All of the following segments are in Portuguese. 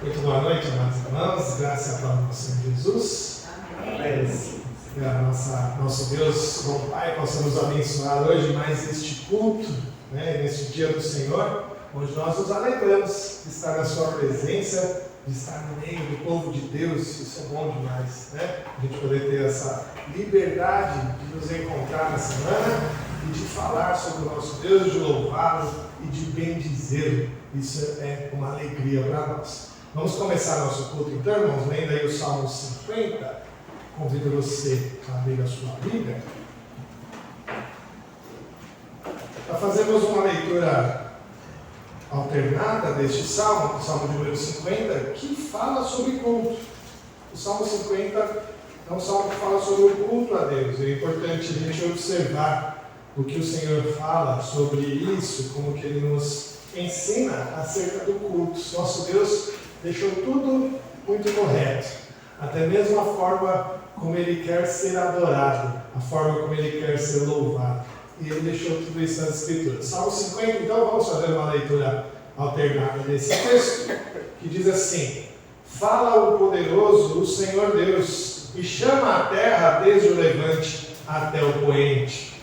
Muito boa noite, amados irmãos. Graças a Deus, nosso Senhor Jesus. Amém. Nosso Deus, bom Pai, possa nos abençoar hoje mais este culto, neste dia do Senhor, onde nós nos alegramos de estar na Sua presença, de estar no meio do povo de Deus. Isso é bom demais, A gente poder ter essa liberdade de nos encontrar na semana e de falar sobre o nosso Deus, de louvá-lo e de bendizê-lo. Isso é uma alegria para nós. Vamos começar nosso culto então, irmãos, lendo aí o Salmo 50. Convido você a abrir a sua Bíblia. Para fazermos uma leitura alternada deste Salmo, o Salmo de número 50, que fala sobre culto. O Salmo 50 é um salmo que fala sobre o culto a Deus. É importante a gente observar o que o Senhor fala sobre isso, como que Ele nos ensina acerca do culto. Nosso Deus deixou tudo muito correto, até mesmo a forma como Ele quer ser adorado, a forma como Ele quer ser louvado. E Ele deixou tudo isso nas Escrituras. Salmo 50, então, vamos fazer uma leitura alternada desse texto, que diz assim: fala o poderoso, o Senhor Deus, e chama a terra desde o levante até o poente.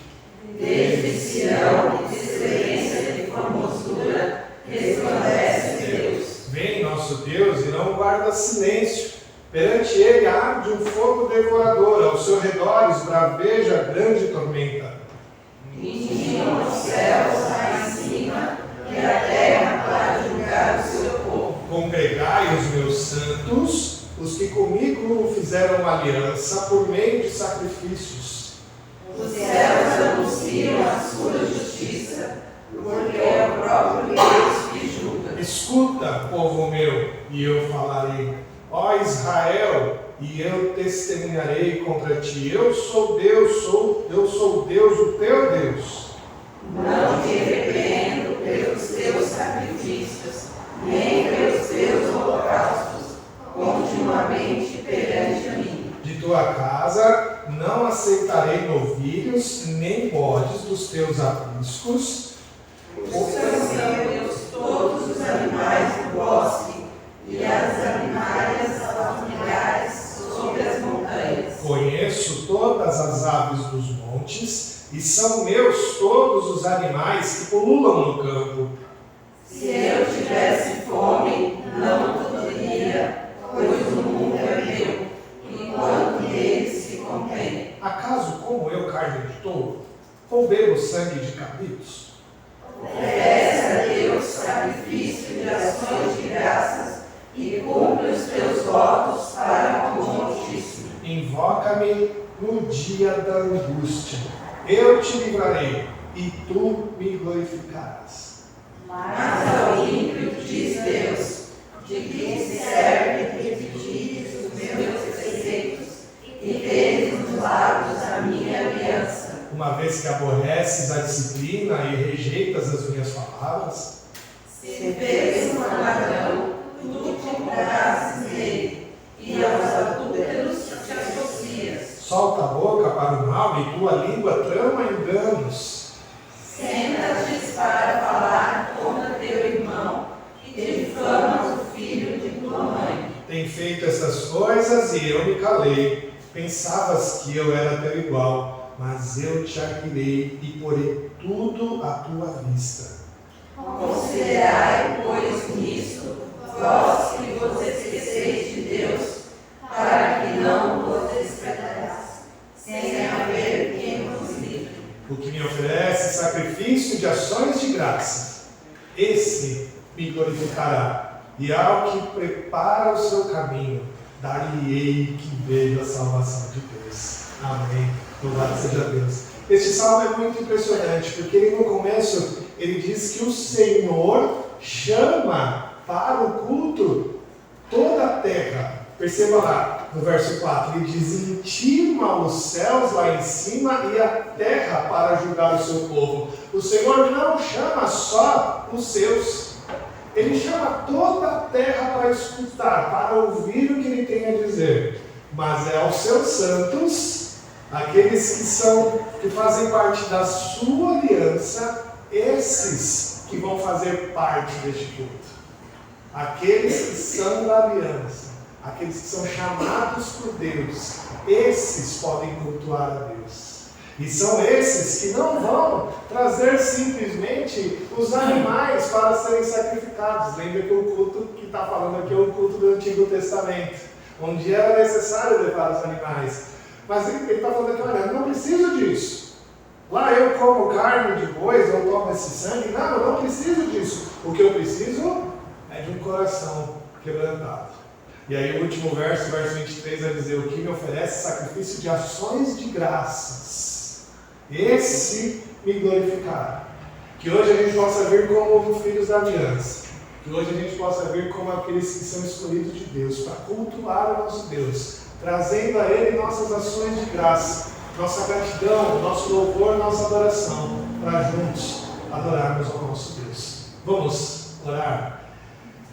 Desde Sião, de excelência de formosura, resplandece Deus. Vem nosso Deus e não guarda silêncio. Perante ele arde um fogo devorador, ao seu redor esbraveja grande tormenta. Indigam os céus lá em cima, e a terra para julgar o seu povo. Congregai os meus santos, os que comigo fizeram aliança por meio de sacrifícios. Os céus anunciam a sua justiça, porque é o próprio Deus que julga. Escuta, povo meu, e eu falarei. Ó Israel, e eu testemunharei contra ti. Eu sou Deus, Deus, o teu Deus. Não te repreendo pelos teus sacrifícios, nem pelos teus holocaustos, continuamente perante a mim. De tua casa não aceitarei novilhos, nem bodes dos teus apriscos. São meus todos os animais do bosque, e as animais familiares sobre as montanhas. Conheço todas as aves dos montes, e são meus todos os animais que pululam no campo. Se eu tivesse fome, não poderia, pois o mundo é meu, enquanto nele se contém. Acaso como eu carne de touro, ou bebo sangue de cabritos? Oferece a Deus sacrifício de ações de graças, e cumpre os teus votos para com o Altíssimo. Invoca-me no dia da angústia. Eu te livrarei, e tu me glorificarás. Mas ao ímpio diz Deus, de que se serve repetir os meus preceitos, e teres nos lábios a minha aliança. Uma vez que aborreces a disciplina e rejeitas as minhas palavras, Se vês um ladrão, tu te comprases nele, e aos adúlteros te associas. solta a boca para o mal e tua língua trama enganos. Sentas-te para falar contra teu irmão, e difamas o filho de tua mãe. Tem feito essas coisas e eu me calei. Pensavas que eu era teu igual, mas eu te arguirei e porei tudo à tua vista. Considerai, pois, nisso, vós que vos esqueceis de Deus, para que não vos despertais, sem haver quem vos livre. O que me oferece sacrifício de ações de graça, esse me glorificará. E ao que prepara o seu caminho, dar-lhe-ei que veja a salvação de Deus. Amém. Louvado seja Deus. Este salmo é muito impressionante, porque ele no começo, ele diz que o Senhor chama para o culto toda a terra. Perceba lá, no verso 4, ele diz: intima os céus lá em cima e a terra para julgar o seu povo. O Senhor não chama só os seus, Ele chama toda a terra para escutar, para ouvir o que Ele tem a dizer. Mas é aos seus santos, aqueles que fazem parte da sua aliança, esses que vão fazer parte deste culto. aqueles que são da aliança, aqueles que são chamados por Deus, esses podem cultuar a Deus. E são esses que não vão trazer simplesmente os animais para serem sacrificados. Lembra que o culto que está falando aqui é o culto do Antigo Testamento, onde era necessário levar os animais. Mas ele está falando aqui, olha, eu não preciso disso. Lá eu como carne de bois, eu tomo esse sangue. Não, eu não preciso disso. O que eu preciso é de um coração quebrantado. E aí o último verso, verso 23, vai dizer: o que me oferece sacrifício de ações de graças, esse me glorificará. Que hoje a gente possa vir como filhos da aliança. Que hoje a gente possa vir como aqueles que são escolhidos de Deus, para cultuar o nosso Deus, trazendo a Ele nossas ações de graça, nossa gratidão, nosso louvor, nossa adoração, para juntos adorarmos ao nosso Deus. Vamos orar.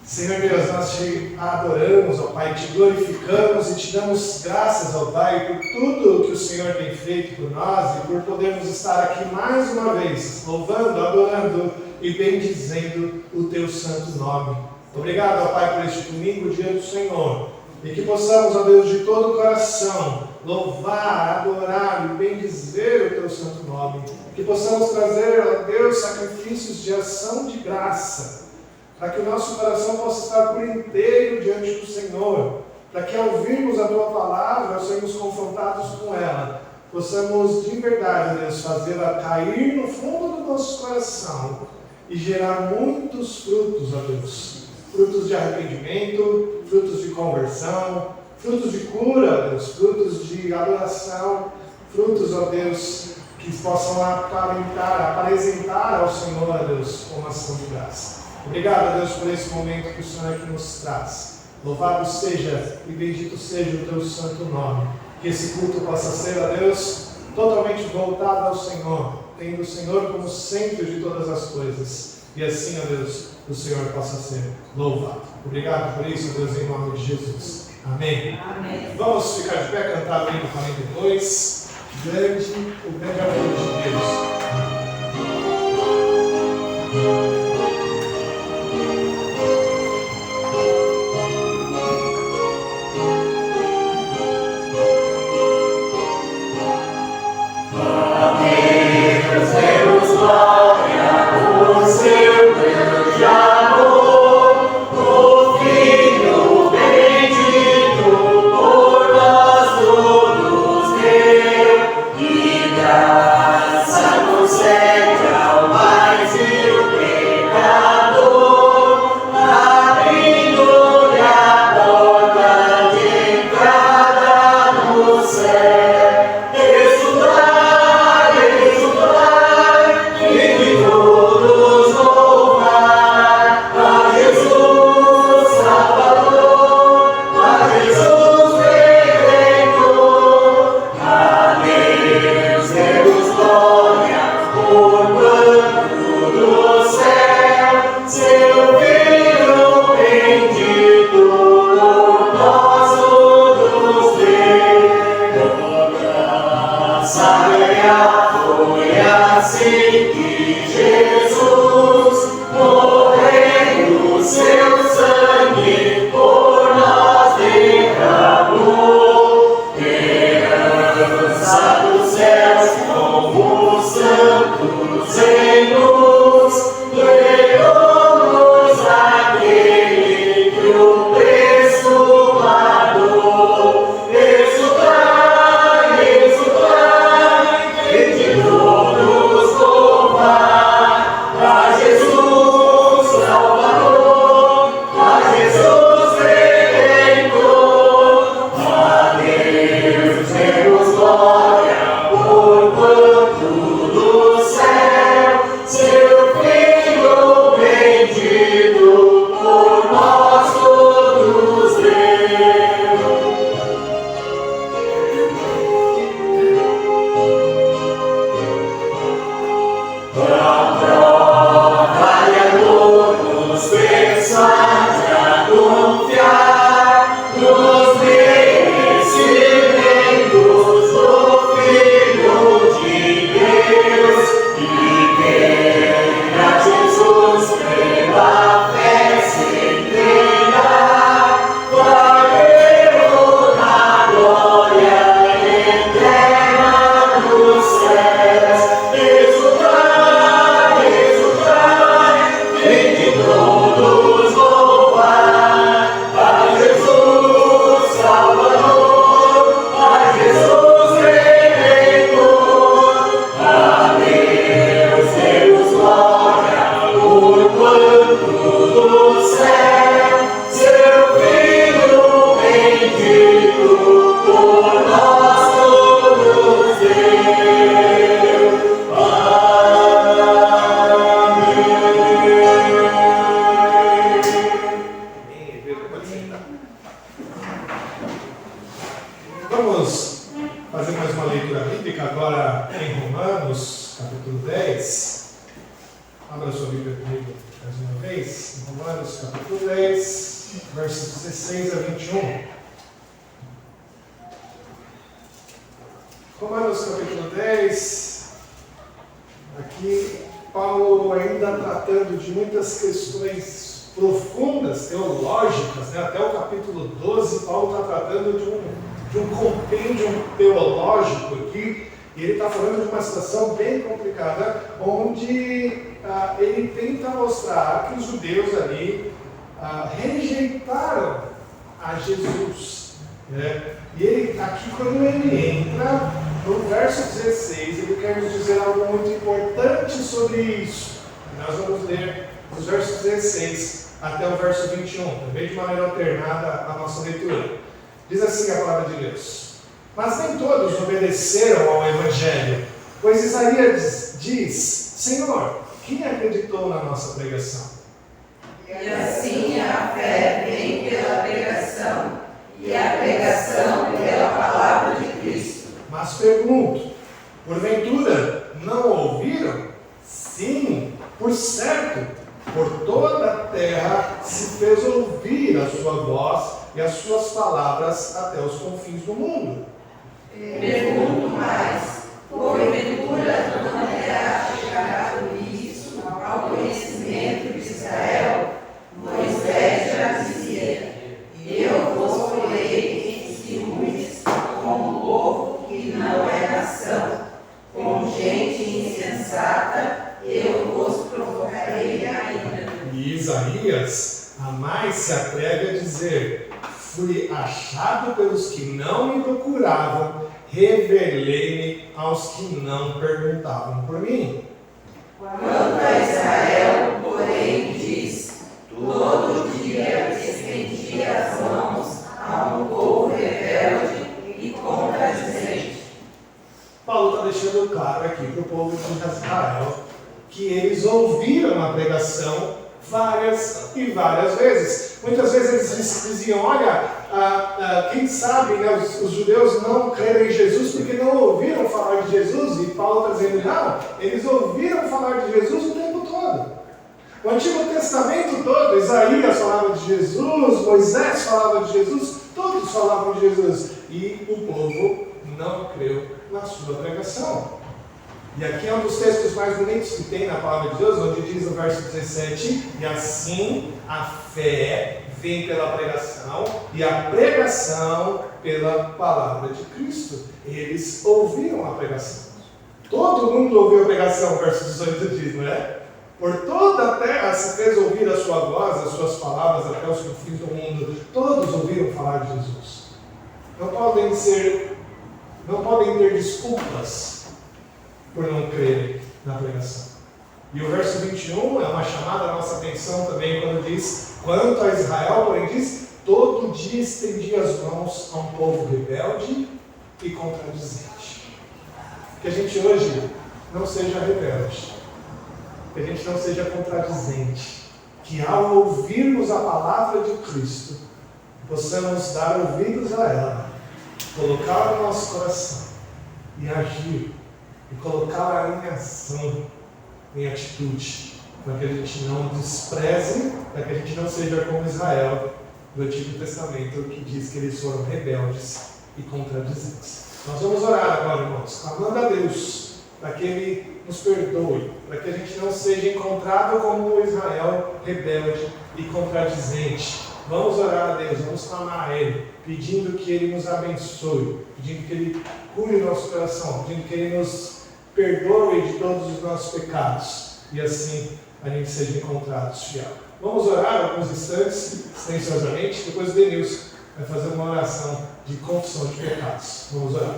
Senhor Deus, nós te adoramos, ó Pai, te glorificamos e te damos graças, ó Pai, por tudo que o Senhor tem feito por nós e por podermos estar aqui mais uma vez, louvando, adorando e bendizendo o Teu santo nome. Obrigado, ó Pai, por este domingo, dia do Senhor, e que possamos, ó Deus, de todo o coração, louvar, adorar e bendizer o Teu santo nome. Que possamos trazer, ó Deus, sacrifícios de ação de graça, para que o nosso coração possa estar por inteiro diante do Senhor, para que ao ouvirmos a Tua palavra, ao sermos confrontados com ela, possamos de verdade, Deus, fazê-la cair no fundo do nosso coração e gerar muitos frutos, ó Deus, frutos de arrependimento, frutos de conversão, frutos de cura, Deus, frutos de adoração, frutos, ó Deus, que possam apresentar ao Senhor, ó Deus, uma ação de graça. Obrigado, Deus, por esse momento que o Senhor aqui nos traz. Louvado seja e bendito seja o Teu santo nome. Que esse culto possa ser, ó Deus, totalmente voltado ao Senhor, tendo o Senhor como centro de todas as coisas. E assim, ó Deus, o Senhor possa ser louvado. Obrigado por isso, ó Deus, em nome de Jesus. Amém. Amém. Vamos ficar de pé, cantar o hino 42. O grande amor de Deus. Todos louvar. Abra sua Bíblia comigo mais uma vez, em Romanos capítulo 10, versos 16 a 21. Romanos capítulo 10, aqui Paulo ainda tratando de muitas questões profundas, teológicas, né? Até o capítulo 12, Paulo está tratando de um compêndio teológico aqui, e ele está falando de uma situação bem complicada, onde ele tenta mostrar que os judeus ali rejeitaram a Jesus, né? E ele, aqui, quando ele entra no verso 16, ele quer nos dizer algo muito importante sobre isso. Nós vamos ler os versos 16 até o verso 21, também de maneira alternada a nossa leitura. Diz assim a palavra de Deus: mas nem todos obedeceram ao Evangelho, pois Isaías diz: Senhor, quem acreditou na nossa pregação? E assim a fé vem pela pregação, e a pregação pela palavra de Cristo. Mas pergunto, porventura não ouviram? Sim, por certo, por toda a terra se fez ouvir a sua voz e as suas palavras até os confins do mundo. Pergunto mais, porventura não terá chegado isso ao conhecimento de Israel? Moisés já dizia: eu vos porei em ciúmes com um povo que não é nação, com gente insensata eu vos provocarei ainda. E Isaías a mais se atreve a dizer: fui achado pelos que não me procuravam, revelei-me aos que não perguntavam por mim. Quanto a Israel, porém, diz: todo dia estendi as mãos a um povo rebelde e contradizente. Paulo está deixando claro aqui para o povo de Israel que eles ouviram a pregação várias e várias vezes. Muitas vezes eles diziam: olha, quem sabe, né, os judeus não creram em Jesus porque não ouviram falar de Jesus. E Paulo está dizendo: não, eles ouviram falar de Jesus o tempo todo. O Antigo Testamento todo, Isaías falava de Jesus, Moisés falava de Jesus, todos falavam de Jesus. E o povo não creu na sua pregação. E aqui é um dos textos mais bonitos que tem na palavra de Deus, onde diz no verso 17: e assim a fé vem pela pregação, e a pregação pela palavra de Cristo. Eles ouviram a pregação. Todo mundo ouviu a pregação, o verso 18 diz, não é? Por toda a terra se fez ouvir a sua voz, as suas palavras até os confins do mundo. Todos ouviram falar de Jesus. Não podem ter desculpas por não crerem na pregação. E o verso 21 é uma chamada à nossa atenção também, quando diz: quanto a Israel, porém, diz: todo dia estendi as mãos a um povo rebelde e contradizente. Que a gente hoje não seja rebelde, que a gente não seja contradizente, que ao ouvirmos a palavra de Cristo, possamos dar ouvidos a ela, colocá-la no nosso coração e agir, e colocá-la em ação, em atitude, para que a gente não despreze, para que a gente não seja como Israel do Antigo Testamento, que diz que eles foram rebeldes e contradizentes. Nós vamos orar agora, irmãos, clamando a Deus para que Ele nos perdoe, para que a gente não seja encontrado como Israel rebelde e contradizente. Vamos orar a Deus, vamos clamar a Ele, pedindo que Ele nos abençoe, pedindo que Ele cure o nosso coração, pedindo que Ele nos perdoe de todos os nossos pecados, e assim a gente seja encontrados fiel. Vamos orar alguns instantes, silenciosamente, depois o Denilson vai fazer uma oração de confissão de pecados. Vamos orar.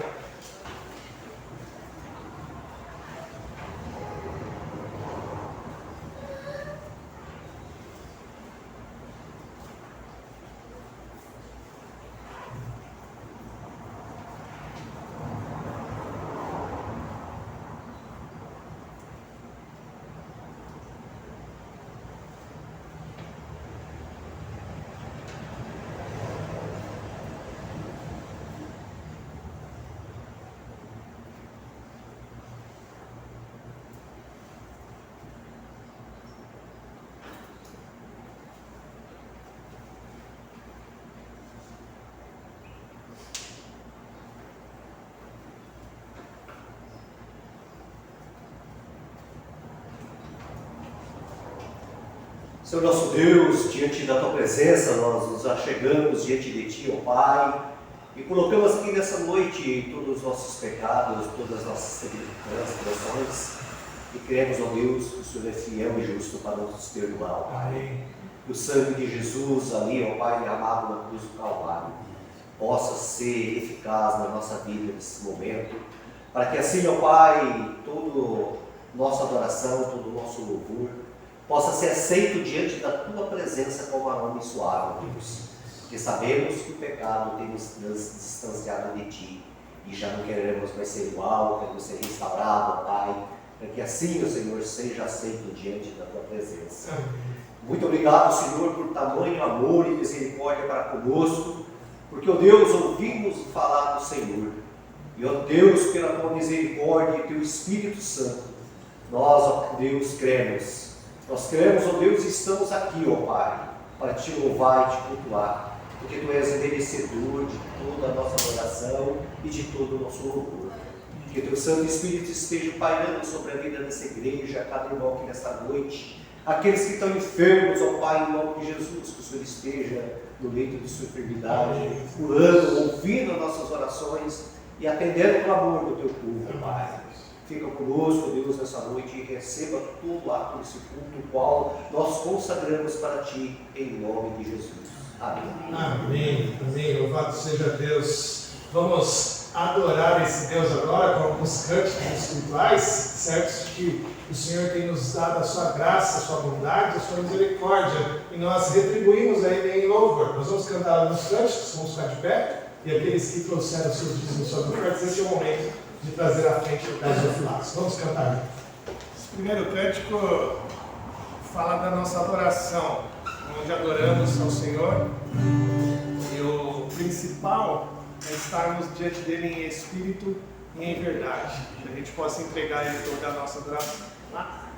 Senhor nosso Deus, diante da Tua presença, nós nos achegamos diante de Ti, ó Pai, e colocamos aqui nessa noite todos os nossos pecados, todas as nossas transgressões, e cremos, ó Deus, que o Senhor é fiel e justo para nos perdoar, ó Pai. Que o sangue de Jesus ali, ó Pai, derramado na cruz do Calvário, possa ser eficaz na nossa vida nesse momento, para que assim, ó Pai, toda nossa adoração, todo o nosso louvor, possa ser aceito diante da Tua presença como aroma suave, ó Deus. Porque sabemos que o pecado tem nos distanciado de Ti, e já não queremos mais ser igual, queremos ser restaurado, ó Pai, para que assim, ó Senhor, seja aceito diante da Tua presença. Muito obrigado, Senhor, por tamanho amor e misericórdia para conosco, porque, ó Deus, ouvimos falar do Senhor, e, ó Deus, pela Tua misericórdia e Teu Espírito Santo, nós, ó Deus, cremos. Nós cremos, ó Deus, e estamos aqui, ó Pai, para Te louvar e Te cultuar, porque Tu és merecedor de toda a nossa adoração e de todo o nosso louvor. Que Teu Santo Espírito esteja pairando sobre a vida dessa igreja, cada irmão aqui nesta noite, aqueles que estão enfermos, ó Pai, em nome de Jesus, que o Senhor esteja no leito de sua enfermidade, curando, ouvindo as nossas orações e atendendo o clamor do Teu povo, Pai. Fica conosco, Deus, nessa noite e receba todo o ato desse culto, o qual nós consagramos para Ti, em nome de Jesus. Amém. Amém. Amém. Louvado seja Deus. Vamos adorar esse Deus agora com alguns cânticos espirituais, certos que o Senhor tem nos dado a sua graça, a sua bondade, a sua misericórdia, e nós retribuímos a Ele em louvor. Nós vamos cantar nos cânticos, vamos ficar de pé, e aqueles que trouxeram seus dízimos e suas ofertas, esse é o momento de trazer à frente o caso ofilados. Vamos cantar. Esse primeiro cântico fala da nossa adoração, onde adoramos ao Senhor, e o principal é estarmos diante dele em espírito e em verdade, que a gente possa entregar a ele toda a nossa adoração. Adoramos.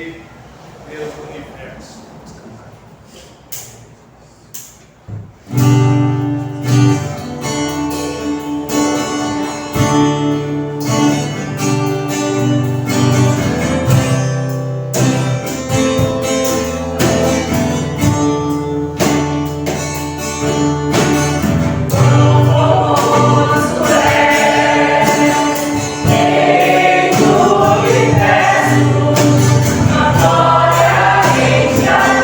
Rei do Universo. Glória em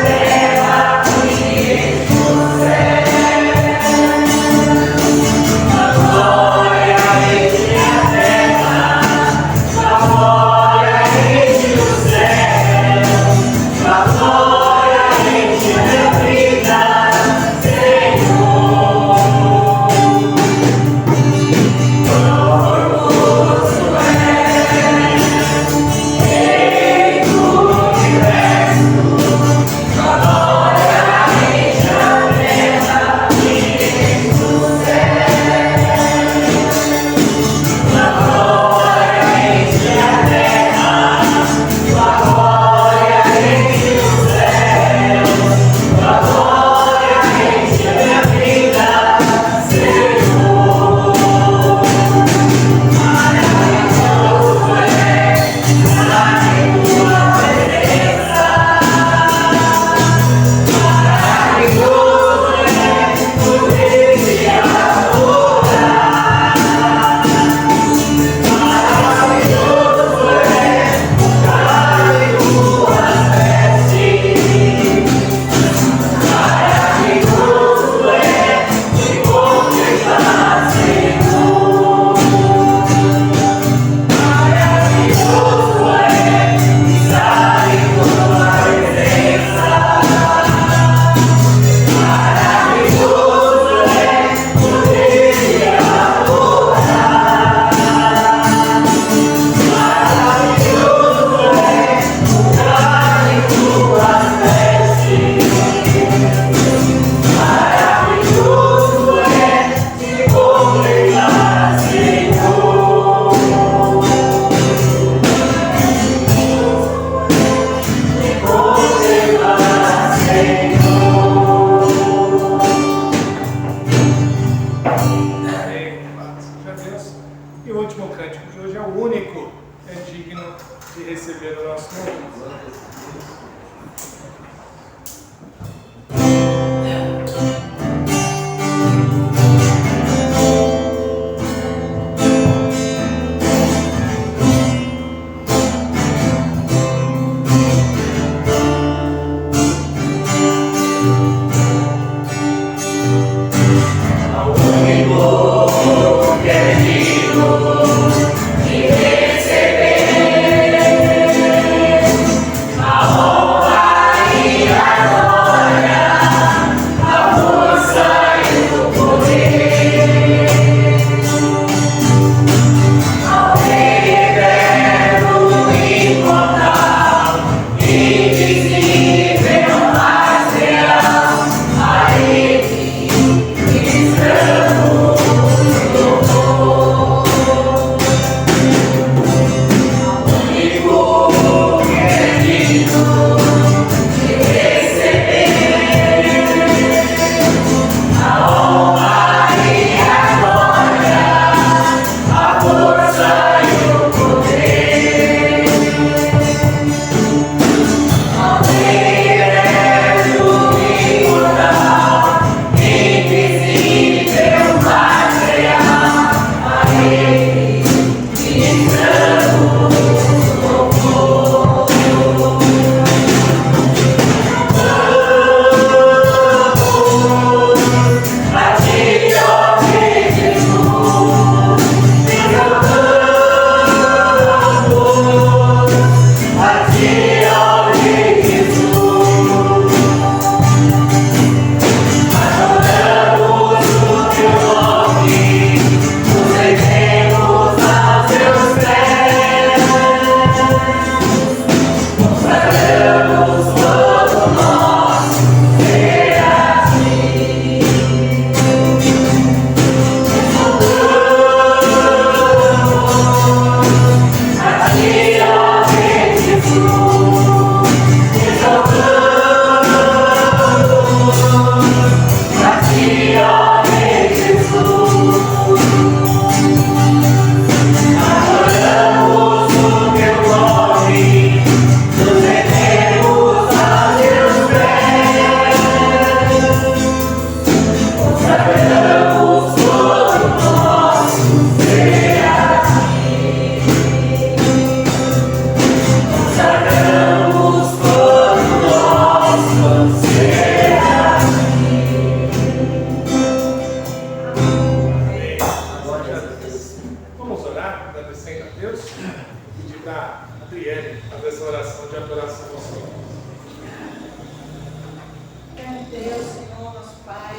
Grande Deus, Senhor, nosso Pai,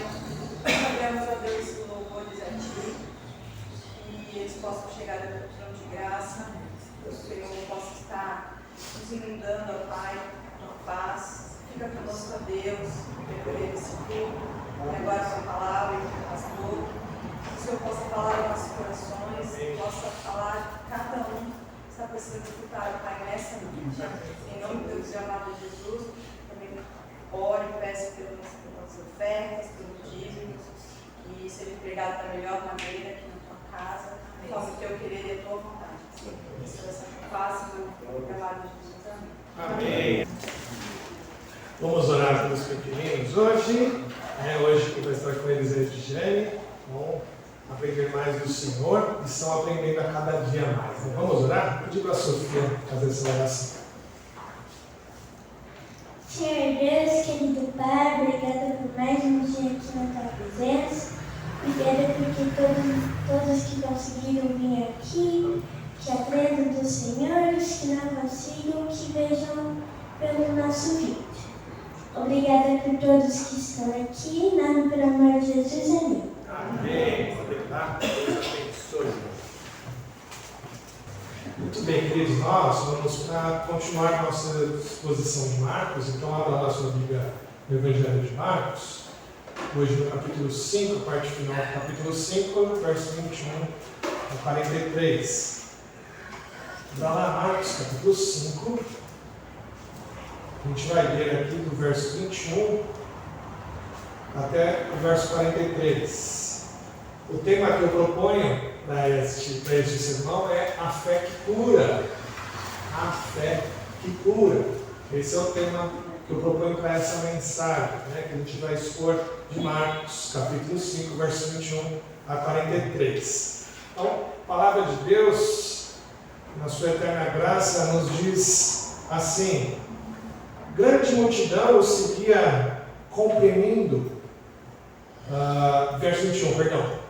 agradecemos a Deus e louvores a Ti, e eles possam chegar até o trono de graça, que o Senhor possa estar nos inundando, ó Pai, com paz. Fica conosco, ó Deus, perdoe esse culto, e agora a Sua palavra e o pastor, que o Senhor possa falar aos nossos corações, e possa falar a cada um que está precisando escutar, Pai, nessa noite. Em nome de Deus e amado Jesus, também oro e peço pelas ofertas, pelos dízimos, que seja empregado da melhor maneira aqui na tua casa, conforme o teu querer e a tua vontade. Isso vai ser fácil, meu amado Jesus. Amém. Amém. Vamos orar pelos pequeninos hoje. Hoje quem vai estar com eles é a Edgene. Vão aprender mais do Senhor e estão aprendendo a cada dia mais. Então, vamos orar? Eu digo a Sofia fazer essa oração. Senhor Deus, querido Pai, obrigada por mais um dia aqui na tua presença. Obrigada porque todos que conseguiram vir aqui, que aprendam do Senhor, os que não consigam, que vejam pelo nosso vídeo. Obrigada por todos que estão aqui, em nome pelo amor de Jesus, amém. Amém. Pode orar. Deus abençoe. Muito bem, queridos, nós vamos para continuar nossa exposição de Marcos. Então, abra lá sua Bíblia no Evangelho de Marcos. Hoje no capítulo 5, parte final do capítulo 5, verso 21 a 43. Abra lá Marcos, capítulo 5. A gente vai ler aqui do verso 21 até o verso 43. O tema que eu proponho para este sermão é a fé que cura. A fé que cura. Esse é o tema que eu proponho para essa mensagem, que a gente vai expor de Marcos, capítulo 5, verso 21 a 43. Então, a palavra de Deus, na sua eterna graça, nos diz assim: grande multidão o seguia comprimindo. Verso 21, perdão.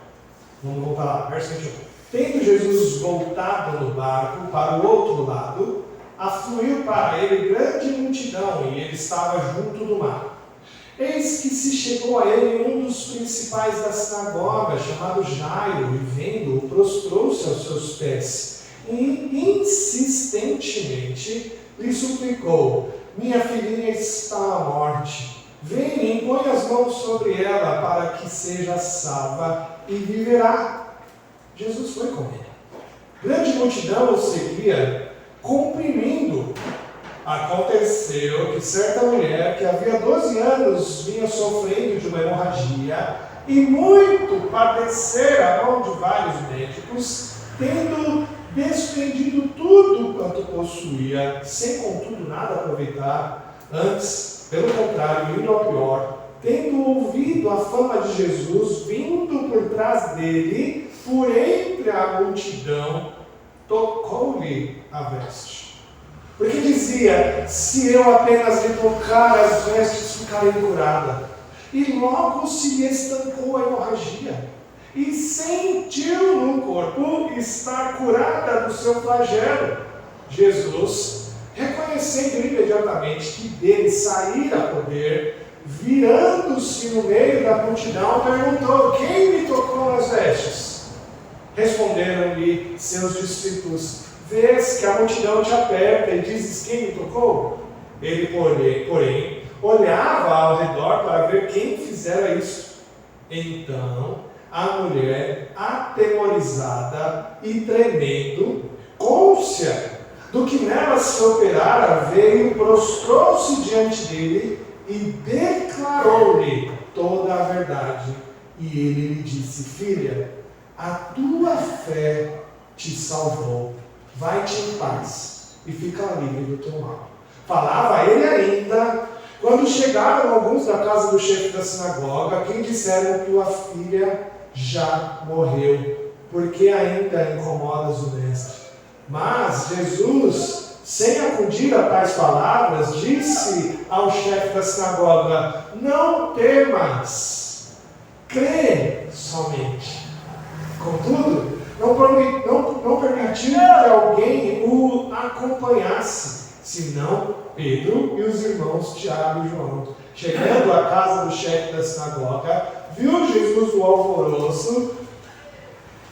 Vamos voltar lá, verso 21. Tendo Jesus voltado no barco para o outro lado, afluiu para ele grande multidão, e ele estava junto do mar. Eis que se chegou a ele um dos principais da sinagoga, chamado Jairo, e vendo-o, prostrou-se aos seus pés, e insistentemente lhe suplicou: minha filhinha está à morte. Venha e impõe as mãos sobre ela, para que seja salva e viverá. Jesus foi com ele. Grande multidão o seguia, comprimindo. Aconteceu que certa mulher, que havia 12 anos vinha sofrendo de uma hemorragia, e muito padecera a mão de vários médicos, tendo desprendido tudo quanto possuía, sem contudo nada aproveitar, antes, pelo contrário, indo ao pior, tendo ouvido a fama de Jesus, vindo por trás dele, por entre a multidão, tocou-lhe a veste. Porque dizia: se eu apenas lhe tocar as vestes, ficarei curada. E logo se lhe estancou a hemorragia, e sentiu no corpo estar curada do seu flagelo. Jesus, reconhecendo imediatamente que dele saíra poder, virando-se no meio da multidão, perguntou: quem me tocou nas vestes? Responderam-lhe seus discípulos: vês que a multidão te aperta e dizes: quem me tocou? Ele, porém, olhava ao redor para ver quem fizera isso. Então a mulher, atemorizada e tremendo, cônscia do que nela se operara, veio, prostrou-se diante dele e declarou-lhe toda a verdade. E ele lhe disse: filha, a tua fé te salvou. Vai-te em paz e fica livre do teu mal. Falava ele ainda, quando chegaram alguns da casa do chefe da sinagoga, quem disseram que tua filha já morreu, porque ainda incomodas o mestre. Mas Jesus, sem acudir a tais palavras, disse ao chefe da sinagoga: não temas, crê somente. Contudo, não permitiu que alguém o acompanhasse, senão Pedro e os irmãos Tiago e João. Chegando à casa do chefe da sinagoga, viu Jesus o alvoroço,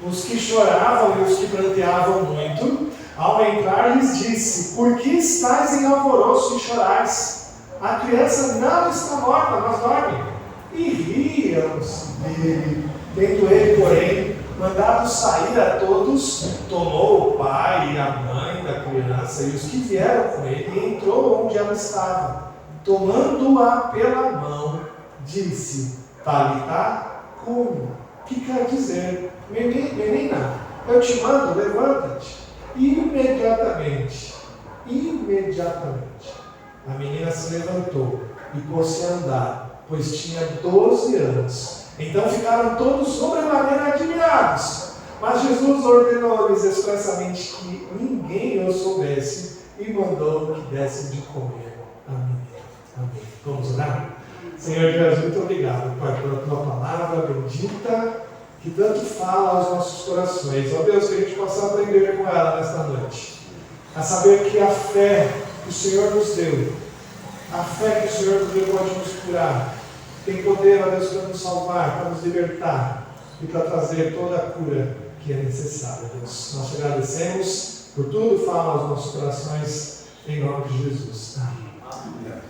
os que choravam e os que pranteavam muito. Ao entrar, lhes disse: por que estáis em alvoroço e chorais? A criança não está morta, mas dorme. E riam-se dele. Tendo ele, porém, mandado sair a todos, tomou o pai e a mãe da criança e os que vieram com ele e entrou onde ela estava. Tomando-a pela mão, disse: Talitá cumi, que quer dizer: menina, eu te mando, levanta-te. Imediatamente, a menina se levantou e pôs-se a andar, pois tinha 12 anos. Então ficaram todos sobremaneira admirados. Mas Jesus ordenou-lhes expressamente que ninguém o soubesse e mandou que dessem de comer a menina. Amém. Vamos orar? Senhor Deus, muito obrigado, Pai, pela tua palavra bendita, que tanto fala aos nossos corações. Ó Deus, que a gente possa aprender com ela nesta noite. A saber que a fé que o Senhor nos deu, a fé que o Senhor nos deu pode nos curar. Tem poder, ó Deus, para nos salvar, para nos libertar e para trazer toda a cura que é necessária, Deus. Nós te agradecemos por tudo, fala aos nossos corações, em nome de Jesus. Amém.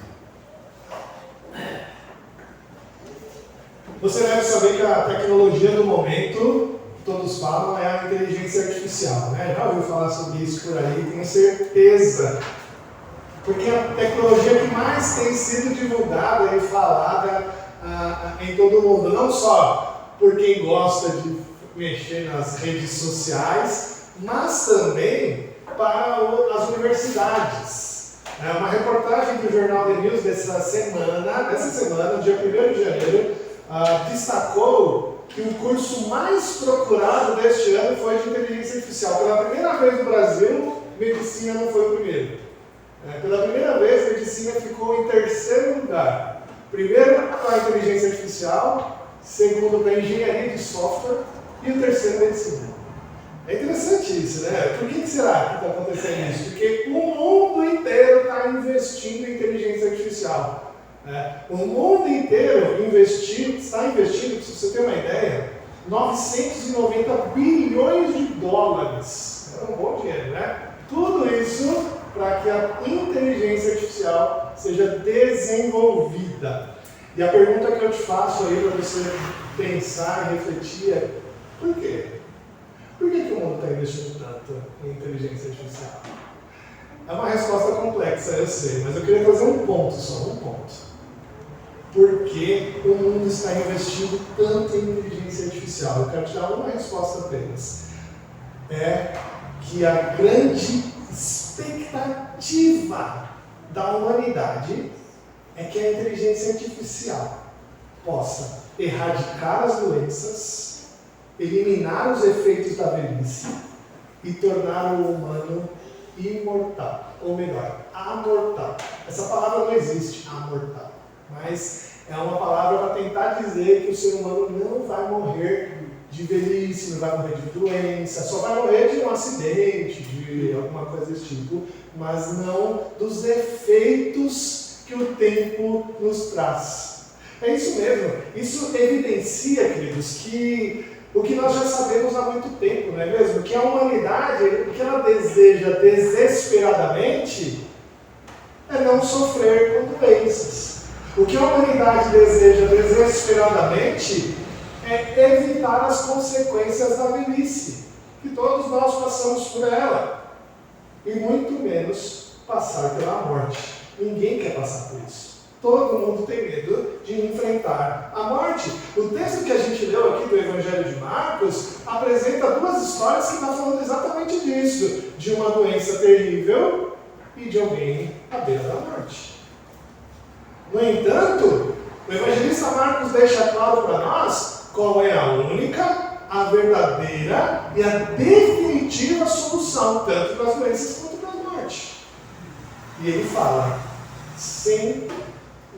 Você deve saber que a tecnologia do momento, todos falam, é a inteligência artificial, né? Já ouviu falar sobre isso por aí, tenho certeza. Porque a tecnologia que mais tem sido divulgada e falada em todo o mundo, não só por quem gosta de mexer nas redes sociais, mas também para as universidades. Uma reportagem do Jornal The News dessa semana, dia 1º de janeiro, destacou que o curso mais procurado deste ano foi de inteligência artificial. Pela primeira vez no Brasil, medicina não foi o primeiro. Pela primeira vez, medicina ficou em terceiro lugar. Primeiro para a inteligência artificial, segundo para a engenharia de software e o terceiro medicina. É interessante isso, né? Por que será que está acontecendo isso? Porque o mundo inteiro está investindo em inteligência artificial. O mundo inteiro está investindo, para você ter uma ideia, 990 bilhões de dólares. É um bom dinheiro, né? Tudo isso para que a inteligência artificial seja desenvolvida. E a pergunta que eu te faço aí para você pensar e refletir é: por quê? Por que o mundo está investindo tanto em inteligência artificial? É uma resposta complexa, eu sei, mas eu queria fazer um ponto só, um ponto. Por que o mundo está investindo tanto em inteligência artificial? Eu quero te dar uma resposta apenas. É que a grande expectativa da humanidade é que a inteligência artificial possa erradicar as doenças, eliminar os efeitos da velhice e tornar o humano imortal, ou melhor, amortal. Essa palavra não existe, amortal, mas é uma palavra para tentar dizer que o ser humano não vai morrer de velhice, não vai morrer de doença, só vai morrer de um acidente, de alguma coisa desse tipo, mas não dos efeitos que o tempo nos traz. É isso mesmo, isso evidencia, queridos, que o que nós já sabemos há muito tempo, não é mesmo? Que a humanidade, o que ela deseja desesperadamente é não sofrer com doenças. O que a humanidade deseja desesperadamente é evitar as consequências da velhice, que todos nós passamos por ela, e muito menos passar pela morte. Ninguém quer passar por isso. Todo mundo tem medo de enfrentar a morte. O texto que a gente leu aqui do Evangelho de Marcos apresenta duas histórias que estão falando exatamente disso, de uma doença terrível e de alguém à beira da morte. No entanto, o evangelista Marcos deixa claro para nós qual é a única, a verdadeira e a definitiva solução, tanto para as doenças quanto para a morte. E ele fala, sem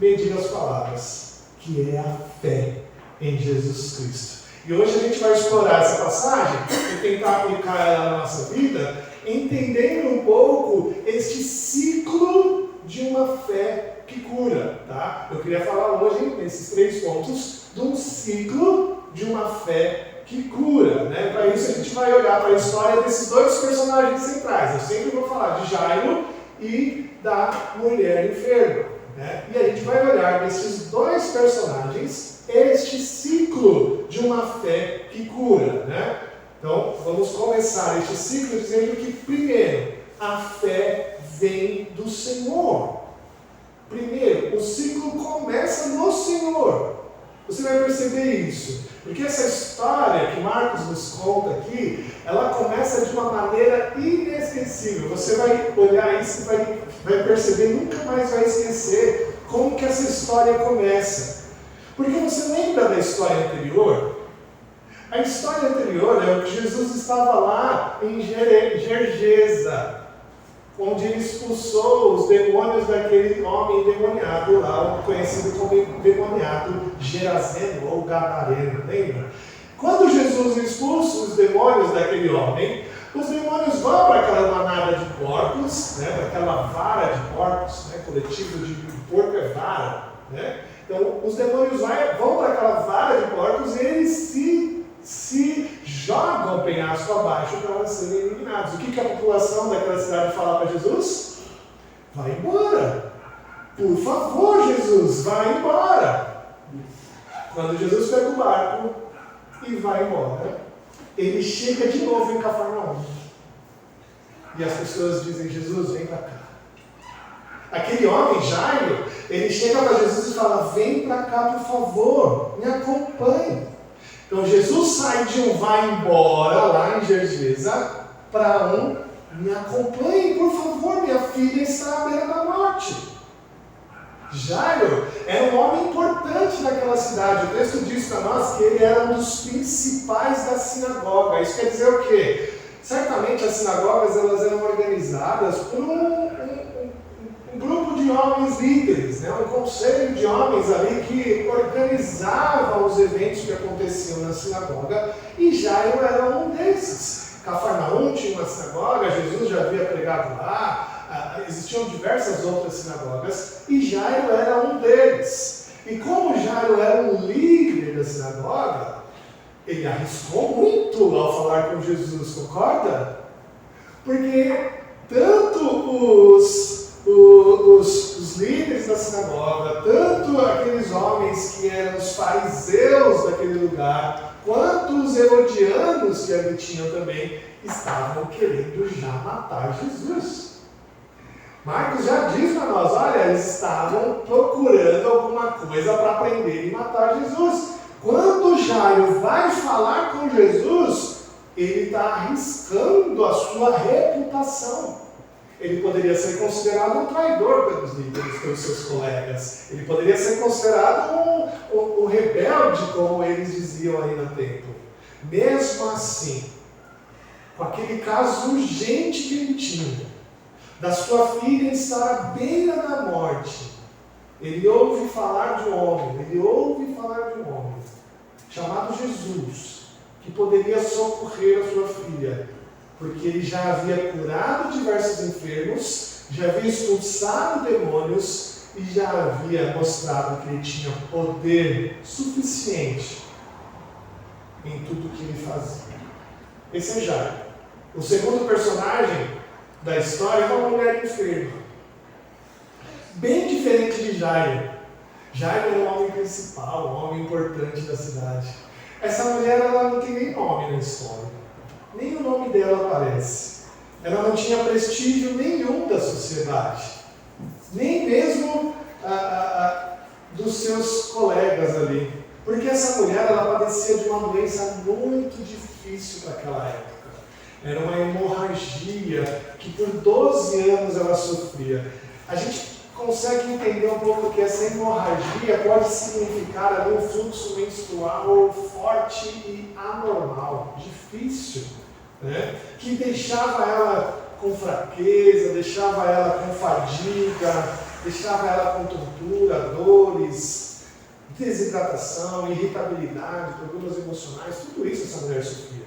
medir as palavras, que é a fé em Jesus Cristo. E hoje a gente vai explorar essa passagem e tentar aplicar ela na nossa vida, entendendo um pouco este ciclo de uma fé que cura, tá? Eu queria falar hoje, nesses 3 pontos, de um ciclo de uma fé que cura, né? Para isso a gente vai olhar para a história desses 2 personagens centrais. Eu sempre vou falar de Jairo e da mulher enferma, né? E a gente vai olhar nesses 2 personagens este ciclo de uma fé que cura, né? Então, vamos começar este ciclo dizendo que, primeiro, a fé vem do Senhor. Primeiro, o ciclo começa no Senhor. Você vai perceber isso. Porque essa história que Marcos nos conta aqui, ela começa de uma maneira inesquecível. Você vai olhar isso e vai perceber, nunca mais vai esquecer como que essa história começa. Porque você lembra da história anterior? A história anterior é que Jesus estava lá em Gergesa, onde ele expulsou os demônios daquele homem endemoniado lá, conhecido como endemoniado Gerazeno ou Gadareno, lembra? Quando Jesus expulsa os demônios daquele homem, os demônios vão para aquela manada de porcos, né, para aquela vara de porcos, né, coletivo de porco é vara, né? Então, os demônios vão para aquela vara de porcos e eles se jogam penhasco abaixo para serem eliminados. O que a população daquela cidade fala para Jesus? Vai embora. Por favor, Jesus, vai embora. Quando Jesus pega o barco e vai embora, ele chega de novo em Cafarnaum. E as pessoas dizem, Jesus, vem para cá. Aquele homem, Jairo, ele chega para Jesus e fala, vem para cá, por favor, me acompanhe. Então Jesus sai de um vai embora lá em Gergesa para me acompanhe, por favor, minha filha está à beira da morte. Jairo era um homem importante naquela cidade. O texto diz para nós que ele era um dos principais da sinagoga. Isso quer dizer o quê? Certamente as sinagogas elas eram organizadas por um grupo de homens líderes, né? Um conselho de homens ali que organizavam os eventos que aconteciam na sinagoga, e Jairo era um desses. Cafarnaum tinha uma sinagoga, Jesus já havia pregado lá, existiam diversas outras sinagogas, e Jairo era um deles. E como Jairo era um líder da sinagoga, ele arriscou muito ao falar com Jesus, concorda? Porque tanto os líderes da sinagoga, tanto aqueles homens que eram os fariseus daquele lugar, quanto os herodianos que ali tinham também, estavam querendo já matar Jesus. Marcos já diz para nós, olha, eles estavam procurando alguma coisa para prender e matar Jesus. Quando Jairo vai falar com Jesus, ele está arriscando a sua reputação. Ele poderia ser considerado um traidor pelos líderes, pelos seus colegas. Ele poderia ser considerado um rebelde, como eles diziam aí no tempo. Mesmo assim, com aquele caso urgente que ele tinha, da sua filha estar à beira da morte, ele ouve falar de um homem, chamado Jesus, que poderia socorrer a sua filha, porque ele já havia curado diversos enfermos, já havia expulsado demônios e já havia mostrado que ele tinha poder suficiente em tudo que ele fazia. Esse é Jairo. O segundo personagem da história é uma mulher enferma. Bem diferente de Jairo. Jairo é o homem principal, o homem importante da cidade. Essa mulher ela não tem nem nome na história. Nem o nome dela aparece. Ela não tinha prestígio nenhum da sociedade. Nem mesmo dos seus colegas ali. Porque essa mulher ela padecia de uma doença muito difícil para aquela época. Era uma hemorragia que por 12 anos ela sofria. A gente consegue entender um pouco que essa hemorragia pode significar ali um fluxo menstrual forte e anormal, difícil, né? Que deixava ela com fraqueza, deixava ela com fadiga, deixava ela com tontura, dores, desidratação, irritabilidade, problemas emocionais, tudo isso essa mulher sofria.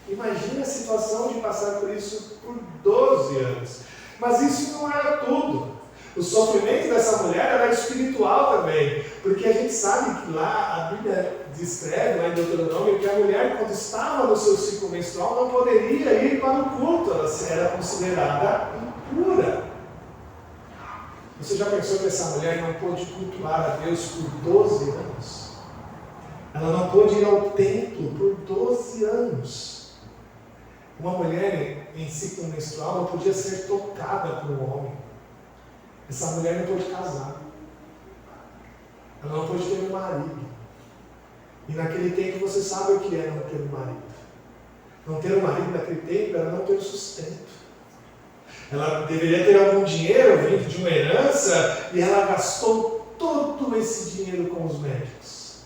Imagine a situação de passar por isso por 12 anos. Mas isso não era tudo. O sofrimento dessa mulher era espiritual também, porque a gente sabe que lá a Bíblia descreve, lá em Deuteronômio, que a mulher, quando estava no seu ciclo menstrual, não poderia ir para o culto, ela era considerada impura. Você já pensou que essa mulher não pôde cultuar a Deus por 12 anos? Ela não pôde ir ao templo por 12 anos. Uma mulher em ciclo menstrual não podia ser tocada por um homem. Essa mulher não pôde casar. Ela não pôde ter um marido. E naquele tempo você sabe o que é não ter um marido. Não ter um marido naquele tempo era não ter sustento. Ela deveria ter algum dinheiro vindo de uma herança e ela gastou todo esse dinheiro com os médicos.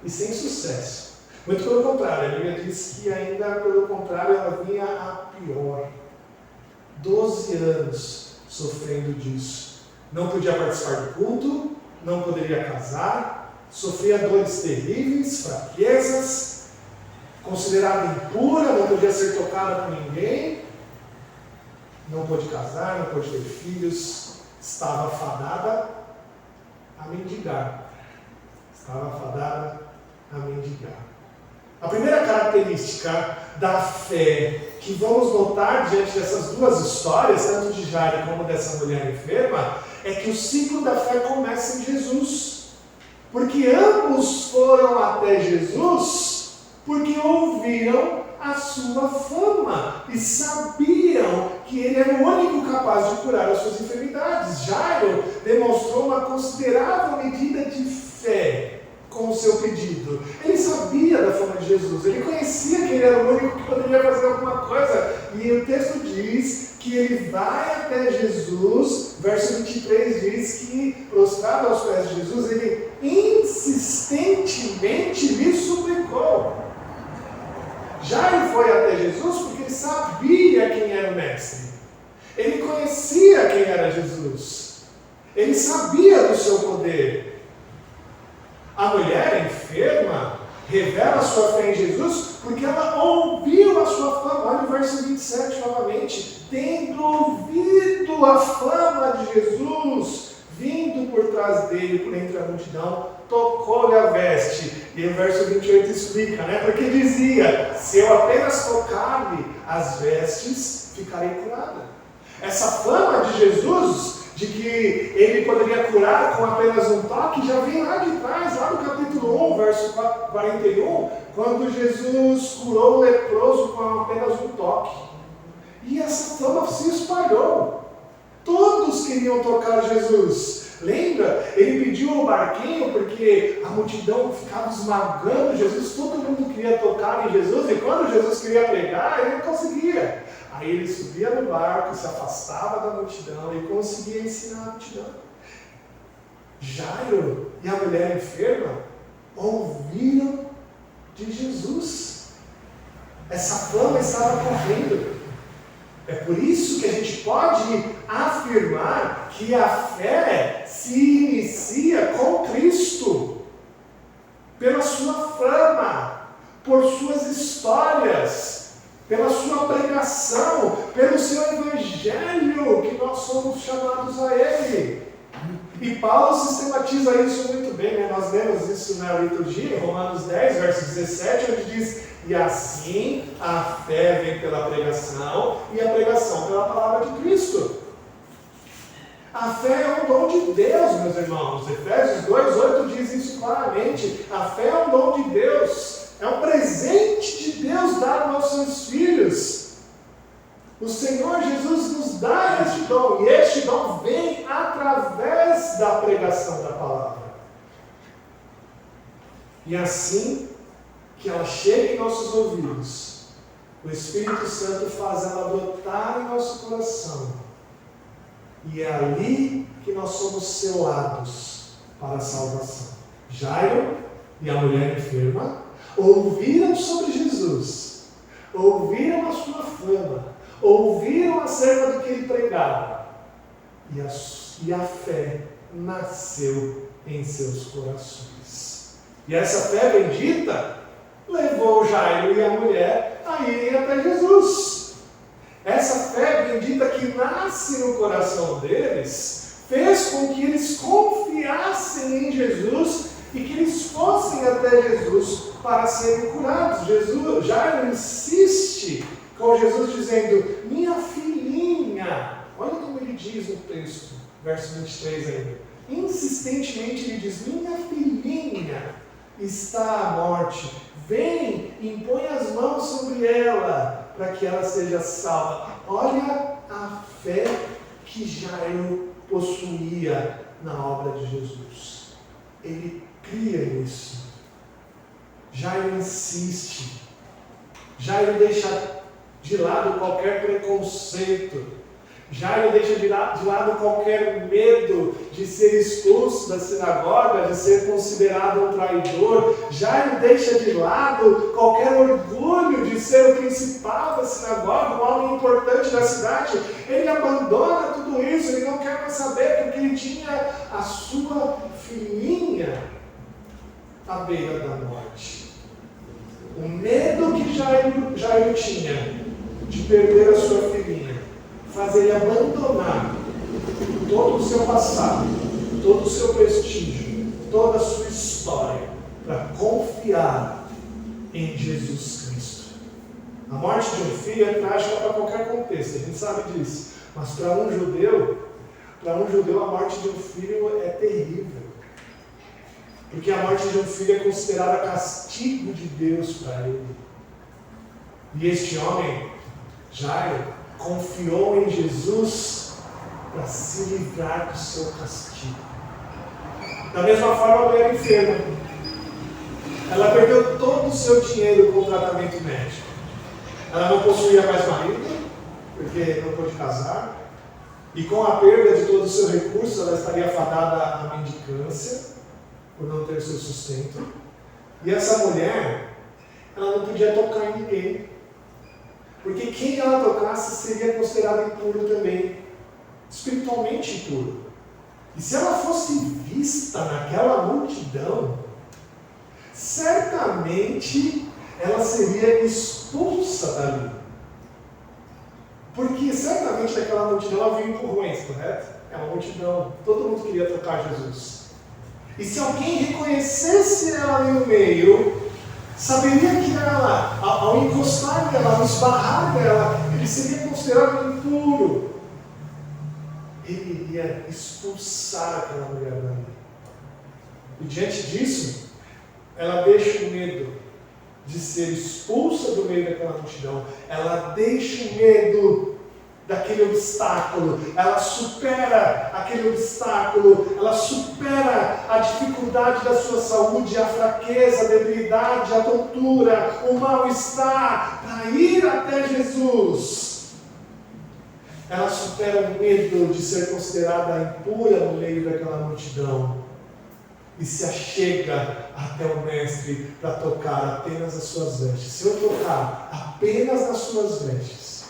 E sem sucesso. Muito pelo contrário, a Bíblia diz que ainda pelo contrário ela vinha a pior. 12 anos sofrendo disso. Não podia participar do culto, não poderia casar, sofria dores terríveis, fraquezas, considerada impura, não podia ser tocada por ninguém, não pôde casar, não pôde ter filhos, estava fadada a mendigar. Estava fadada a mendigar. A primeira característica da fé que vamos notar diante dessas duas histórias, tanto de Jairo como dessa mulher enferma, é que o ciclo da fé começa em Jesus. Porque ambos foram até Jesus porque ouviram a sua fama e sabiam que ele era o único capaz de curar as suas enfermidades. Jairo demonstrou uma considerável medida de fé com o seu pedido. Ele sabia da fama de Jesus, ele conhecia que ele era o único que poderia fazer alguma coisa. E o texto diz que ele vai até Jesus, verso 23 diz que, prostrado aos pés de Jesus, ele insistentemente lhe suplicou. Jairo foi até Jesus porque ele sabia quem era o mestre. Ele conhecia quem era Jesus. Ele sabia do seu poder. A mulher enferma revela sua fé em Jesus porque ela ouviu a sua fama. Olha o verso 27 novamente. Tendo ouvido a fama de Jesus, vindo por trás dele, por entre a multidão, tocou-lhe a veste. E o verso 28 explica, né? Porque dizia, se eu apenas tocar-lhe as vestes, ficarei curada. Essa fama de Jesus, de que ele poderia curar com apenas um toque, já vem lá de trás, lá no capítulo 1, verso 41, quando Jesus curou o leproso com apenas um toque. E essa fama se espalhou. Todos queriam tocar Jesus. Lembra? Ele pediu o barquinho porque a multidão ficava esmagando Jesus, todo mundo queria tocar em Jesus, e quando Jesus queria pregar, ele não conseguia. Aí ele subia no barco, se afastava da multidão e conseguia ensinar a multidão. Jairo e a mulher enferma ouviram de Jesus. Essa fama estava correndo. É por isso que a gente pode afirmar que a fé se inicia com Cristo, pela sua fama, por suas histórias, pela sua pregação, pelo seu evangelho, que nós somos chamados a ele. E Paulo sistematiza isso muito bem, né? Nós lemos isso na liturgia, em Romanos 10, verso 17, onde diz: e assim a fé vem pela pregação, e a pregação pela palavra de Cristo. A fé é um dom de Deus, meus irmãos. Efésios 2:8 diz isso claramente. A fé é um dom de Deus, é um presente de Deus dado aos seus filhos. O Senhor Jesus nos dá este dom, e este dom vem através da pregação da palavra. E assim que ela chega em nossos ouvidos, o Espírito Santo faz ela brotar em nosso coração. E é ali que nós somos selados para a salvação. Jairo e a mulher enferma ouviram sobre Jesus, ouviram a sua fama, ouviram acerca do que ele pregava, e a fé nasceu em seus corações. E essa fé bendita levou Jairo e a mulher a a irem até Jesus. Essa fé bendita que nasce no coração deles fez com que eles confiassem em Jesus e que eles fossem até Jesus para serem curados. Jairo insiste com Jesus dizendo, minha filhinha, olha como ele diz no texto, verso 23 ainda, insistentemente ele diz, minha filhinha está à morte, vem, impõe as mãos sobre ela, para que ela seja salva. Olha a fé que Jairo possuía na obra de Jesus. Ele cria nisso. Jairo insiste. Jairo deixa de lado qualquer preconceito. Jairo deixa de lado qualquer medo de ser expulso da sinagoga, de ser considerado um traidor. Jairo deixa de lado qualquer orgulho de ser o principal da sinagoga, um homem importante da cidade. Ele abandona tudo isso, ele não quer mais saber, porque ele tinha a sua filhinha à beira da morte. O medo que Jairo tinha de perder a sua filhinha faz ele abandonar todo o seu passado, todo o seu prestígio, toda a sua história, para confiar em Jesus Cristo. A morte de um filho é trágica para qualquer contexto, a gente sabe disso. Mas para um judeu a morte de um filho é terrível. Porque a morte de um filho é considerada castigo de Deus para ele. E este homem, Jairo, confiou em Jesus para se livrar do seu castigo. Da mesma forma, a mulher enferma. Ela perdeu todo o seu dinheiro com o tratamento médico. Ela não possuía mais marido, porque não pôde casar. E com a perda de todo o seu recurso, ela estaria fadada à mendicância, por não ter seu sustento. E essa mulher, ela não podia tocar em ninguém. Porque quem ela tocasse seria considerado impuro também, espiritualmente impuro. E se ela fosse vista naquela multidão, certamente ela seria expulsa dali. Porque certamente naquela multidão havia empurrões, correto? É uma multidão, todo mundo queria tocar Jesus. E se alguém reconhecesse ela ali no meio, saberia que ela, ao encostar nela, ao esbarrar nela, ele seria considerado impuro. Ele iria expulsar aquela mulher dali. E diante disso, ela deixa o medo de ser expulsa do meio daquela multidão. Ela deixa o medo daquele obstáculo. Ela supera aquele obstáculo. Ela supera a dificuldade da sua saúde, a fraqueza, a debilidade, a tontura, o mal-estar, para ir até Jesus. Ela supera o medo de ser considerada impura no meio daquela multidão e se achega até o Mestre para tocar apenas as suas vestes. Se eu tocar apenas nas suas vestes,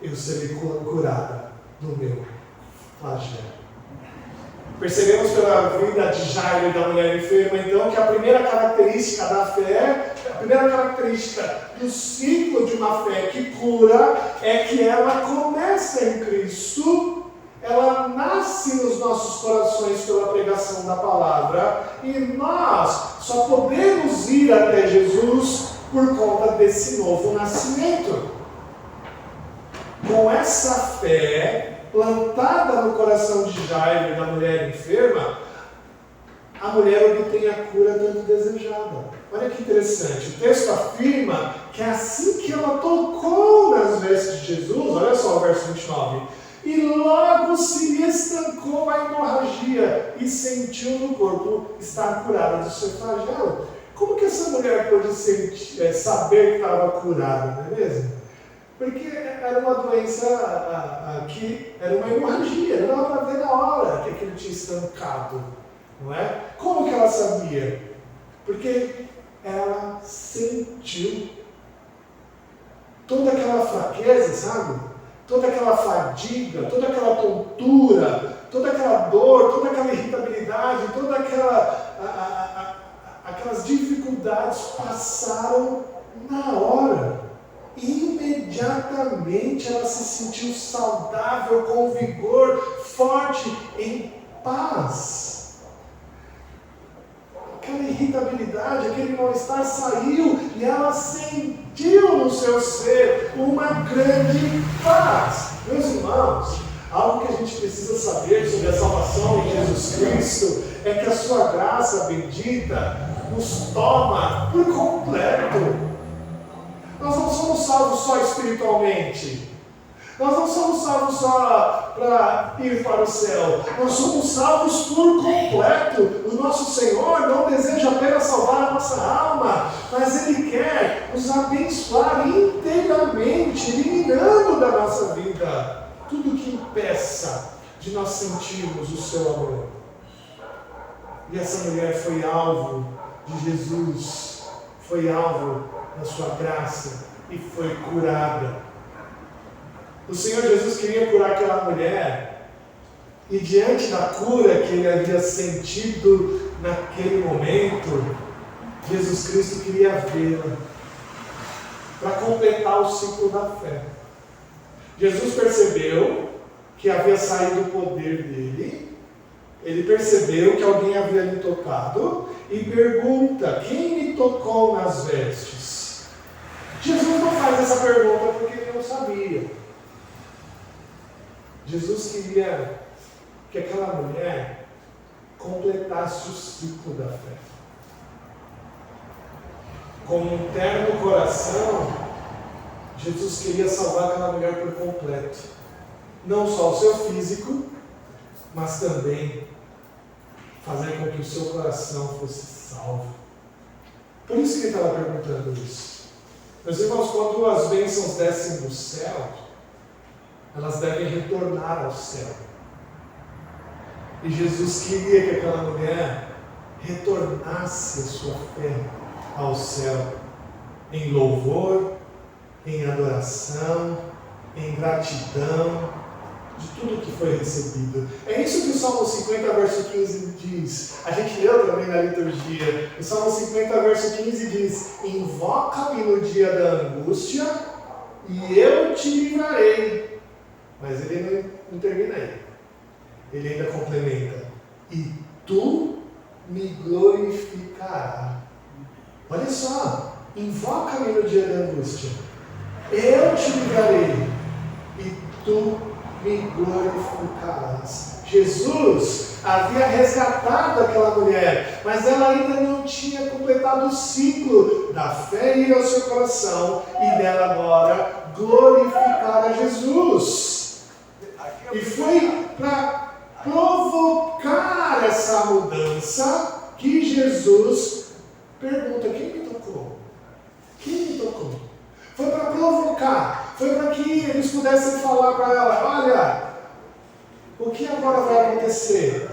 eu serei curada do meu flagelo. Percebemos pela vida de Jairo e da mulher enferma, então, que a primeira característica da fé, a primeira característica do ciclo de uma fé que cura, é que ela começa em Cristo, ela nasce nos nossos corações pela pregação da palavra, e nós só podemos ir até Jesus por conta desse novo nascimento. Com essa fé plantada no coração de Jairo e da mulher enferma, a mulher obtém a cura tanto desejada. Olha que interessante, o texto afirma que assim que ela tocou nas vestes de Jesus, olha só o verso 29, e logo se lhe estancou a hemorragia e sentiu no corpo estar curada do seu flagelo. Como que essa mulher pôde saber que estava curada, não é mesmo? Porque era uma doença que era uma hemorragia, não dava para ver na hora que aquilo tinha estancado, não é? Como que ela sabia? Porque ela sentiu toda aquela fraqueza, sabe? Toda aquela fadiga, toda aquela tontura, toda aquela dor, toda aquela irritabilidade, toda aquelas dificuldades passaram na hora. imediatamente ela se sentiu saudável, com vigor, forte, em paz. Aquela irritabilidade, aquele mal-estar saiu e ela sentiu no seu ser uma grande paz. Meus irmãos, algo que a gente precisa saber sobre a salvação em Jesus Cristo é que a sua graça bendita nos toma por completo. Nós não somos salvos só espiritualmente. Nós não somos salvos só para ir para o céu. Nós somos salvos por completo. O nosso Senhor não deseja apenas salvar a nossa alma, mas Ele quer nos abençoar inteiramente, eliminando da nossa vida tudo que impeça de nós sentirmos o seu amor. E essa mulher foi alvo de Jesus, foi alvo da sua graça e foi curada. O Senhor Jesus queria curar aquela mulher, e diante da cura que ele havia sentido naquele momento, Jesus Cristo queria vê-la para completar o ciclo da fé. Jesus percebeu que havia saído o poder dele, ele percebeu que alguém havia lhe tocado e pergunta: quem me tocou nas vestes? Jesus não faz essa pergunta porque ele não sabia. Jesus queria que aquela mulher completasse o ciclo da fé. Com um terno coração, Jesus queria salvar aquela mulher por completo. Não só o seu físico, mas também fazer com que o seu coração fosse salvo. Por isso que ele estava perguntando isso. Meus irmãos, quando as bênçãos descem do céu, elas devem retornar ao céu. E Jesus queria que aquela mulher retornasse a sua fé ao céu, em louvor, em adoração, em gratidão, de tudo que foi recebido. É isso que o Salmo 50, verso 15 diz. A gente leu também na liturgia. O Salmo 50, verso 15 diz: invoca-me no dia da angústia e eu te livrarei. Mas ele não termina aí. Ele ainda complementa: e tu me glorificarás. Olha só, invoca-me no dia da angústia, eu te livrarei, e tu me glorificarás. Jesus havia resgatado aquela mulher, mas ela ainda não tinha completado o ciclo da fé ir ao seu coração e dela agora glorificar a Jesus. E foi para provocar essa mudança que Jesus pergunta: quem me tocou? Quem me tocou? Foi para provocar, foi para que eles pudessem falar para ela: olha, o que agora vai acontecer?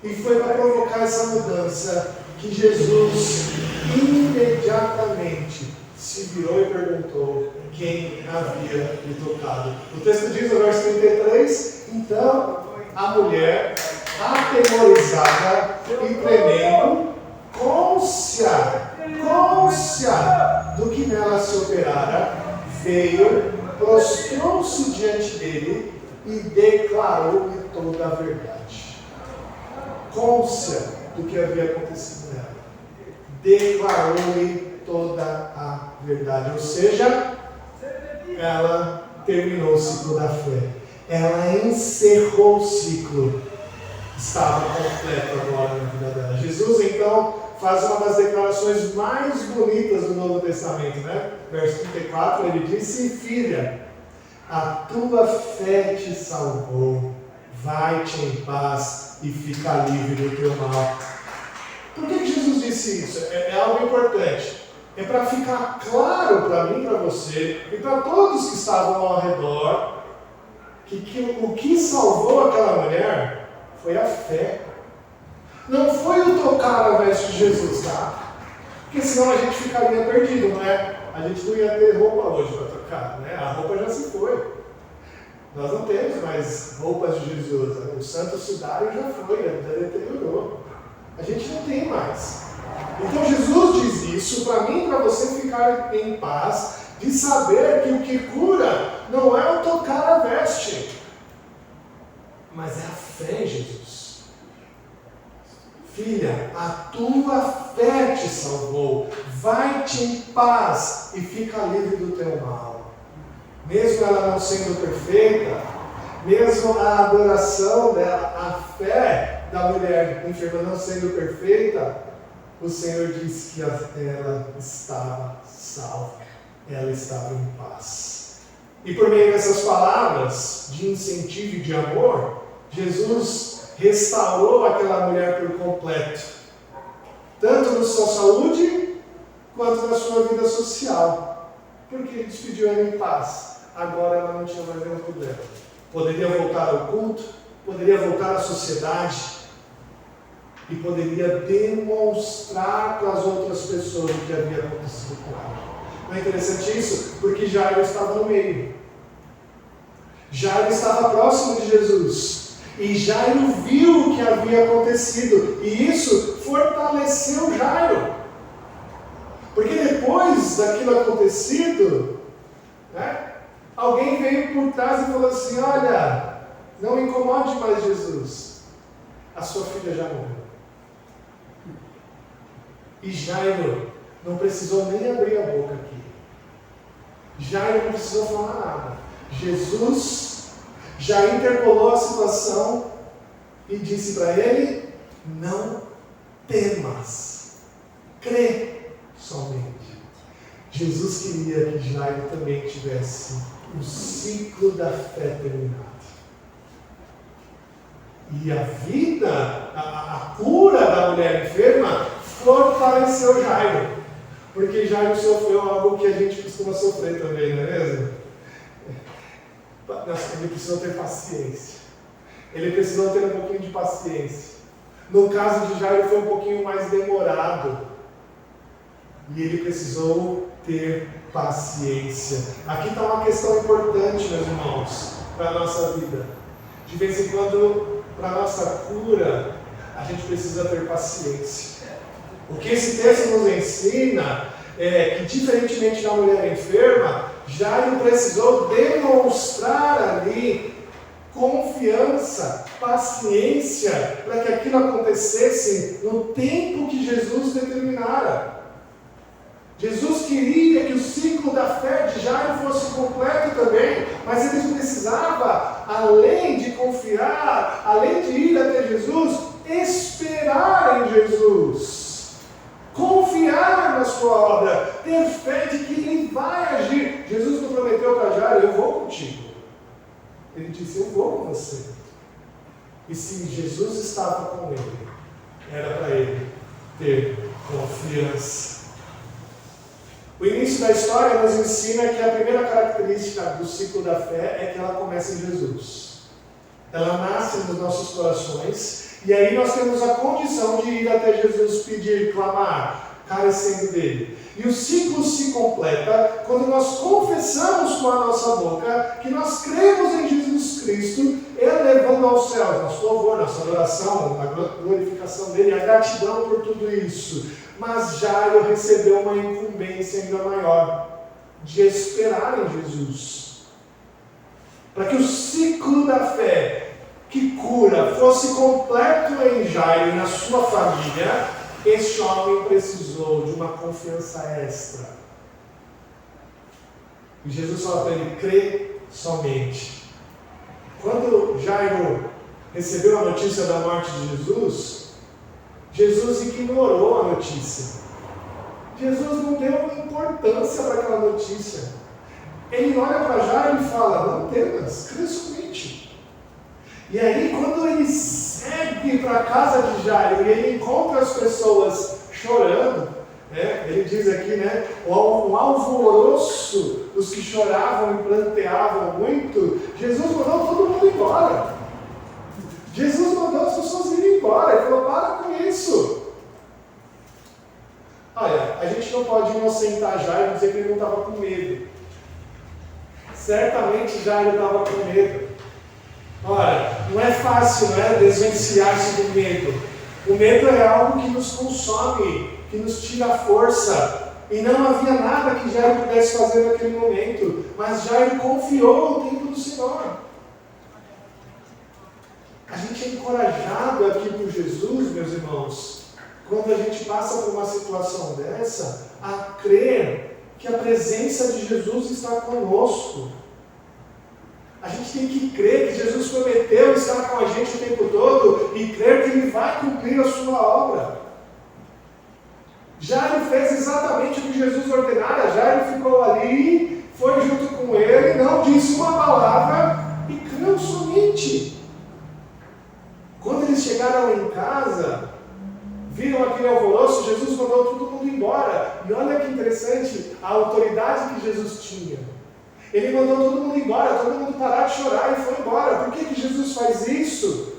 E foi para provocar essa mudança que Jesus imediatamente se virou e perguntou quem havia lhe tocado. O texto diz no verso 33, então a mulher, atemorizada e tremendo, côncia do que nela se operara, veio, prostrou-se diante dele e declarou-lhe toda a verdade. Côncia do que havia acontecido nela. Declarou-lhe toda a verdade. Ou seja, ela terminou o ciclo da fé. Ela encerrou o ciclo. Estava completo agora na vida dela. Jesus, então, faz uma das declarações mais bonitas do Novo Testamento, né? Verso 34, ele disse: filha, a tua fé te salvou. Vai-te em paz e fica livre do teu mal. Por que Jesus disse isso? É algo importante. É para ficar claro para mim, para você e para todos que estavam ao redor que o que salvou aquela mulher foi a fé. Não foi o tocar a veste de Jesus, tá? Porque senão a gente ficaria perdido, não é? A gente não ia ter roupa hoje para tocar, né? A roupa já se foi. Nós não temos mais roupas de Jesus. O santo sudário já foi, já deteriorou. A gente não tem mais. Então Jesus diz isso para mim e para você ficar em paz, de saber que o que cura não é o tocar a veste, mas é a fé em Jesus. Filha, a tua fé te salvou. Vai-te em paz e fica livre do teu mal. Mesmo ela não sendo perfeita, mesmo a adoração dela, a fé da mulher enferma não sendo perfeita, o Senhor disse que ela estava salva, ela estava em paz. E por meio dessas palavras de incentivo e de amor, Jesus restaurou aquela mulher por completo, tanto na sua saúde, quanto na sua vida social, porque ele despediu ela em paz. Agora ela não tinha mais nenhum problema. Poderia voltar ao culto, poderia voltar à sociedade, e poderia demonstrar para as outras pessoas o que havia acontecido com ela. Não é interessante isso? Porque Jairo estava no meio. Jairo estava próximo de Jesus. E Jairo viu o que havia acontecido. E isso fortaleceu Jairo. Porque depois daquilo acontecido, alguém veio por trás e falou assim: olha, não incomode mais Jesus. A sua filha já morreu. E Jairo não precisou nem abrir a boca aqui. Jairo não precisou falar nada. Jesus já interpolou a situação e disse para ele: não temas, crê somente. Jesus queria que Jairo também tivesse o ciclo da fé terminado. E a vida, a cura da mulher enferma fortaleceu Jairo. Porque Jairo sofreu algo que a gente costuma sofrer também, não é mesmo? Ele precisou ter paciência. Ele precisou ter um pouquinho de paciência. No caso de Jairo foi um pouquinho mais demorado. E ele precisou ter paciência. Aqui está uma questão importante, meus irmãos, para a nossa vida. De vez em quando, para a nossa cura, a gente precisa ter paciência. O que esse texto nos ensina é que, diferentemente da mulher enferma, Jairo precisou demonstrar ali confiança, paciência, para que aquilo acontecesse no tempo que Jesus determinara. Jesus queria que o ciclo da fé de Jairo fosse completo também, mas ele precisava, além de confiar, além de ir até Jesus, esperar em Jesus. Confiar na sua obra, ter fé de que ele vai agir. Jesus não prometeu para Jairo: eu vou contigo. Ele disse: eu vou com você. E se Jesus estava com ele, era para ele ter confiança. O início da história nos ensina que a primeira característica do ciclo da fé é que ela começa em Jesus. Ela nasce nos nossos corações. E aí nós temos a condição de ir até Jesus, pedir, clamar, carecendo dele. E o ciclo se completa quando nós confessamos com a nossa boca que nós cremos em Jesus Cristo, elevando aos céus nosso louvor, nossa adoração, a glorificação dele, a gratidão por tudo isso. Mas Jairo recebeu uma incumbência ainda maior, de esperar em Jesus. Para que o ciclo da fé que cura fosse completo em Jairo e na sua família, este homem precisou de uma confiança extra. E Jesus fala para ele: crê somente. Quando Jairo recebeu a notícia da morte de Jesus, Jesus ignorou a notícia. Jesus não deu importância para aquela notícia. Ele olha para Jairo e fala: não temas, crê somente. E aí, quando ele segue para a casa de Jairo e ele encontra as pessoas chorando, ele diz aqui, um alvoroço dos que choravam e planteavam muito, Jesus mandou todo mundo embora. Jesus mandou as pessoas irem embora. Ele falou: para com isso. Olha, a gente não pode inocentar Jairo e dizer que ele não estava com medo. Certamente Jairo estava com medo. Ora, não é fácil, desvencilhar-se do medo. O medo é algo que nos consome, que nos tira a força, E não havia nada que Jairo pudesse fazer naquele momento. Mas Jairo confiou no tempo do Senhor. A gente é encorajado aqui por Jesus, meus irmãos, quando a gente passa por uma situação dessa, a crer que a presença de Jesus está conosco. A gente tem que crer que Jesus prometeu estar com a gente o tempo todo e crer que Ele vai cumprir a sua obra. Jairo fez exatamente o que Jesus ordenara. Jairo ficou ali, foi junto com ele, não disse uma palavra e creu somente. Quando eles chegaram em casa, viram aquele alvoroço, Jesus mandou todo mundo embora. E olha que interessante, a autoridade que Jesus tinha. Ele mandou todo mundo embora, todo mundo parar de chorar e foi embora. Por que Jesus faz isso?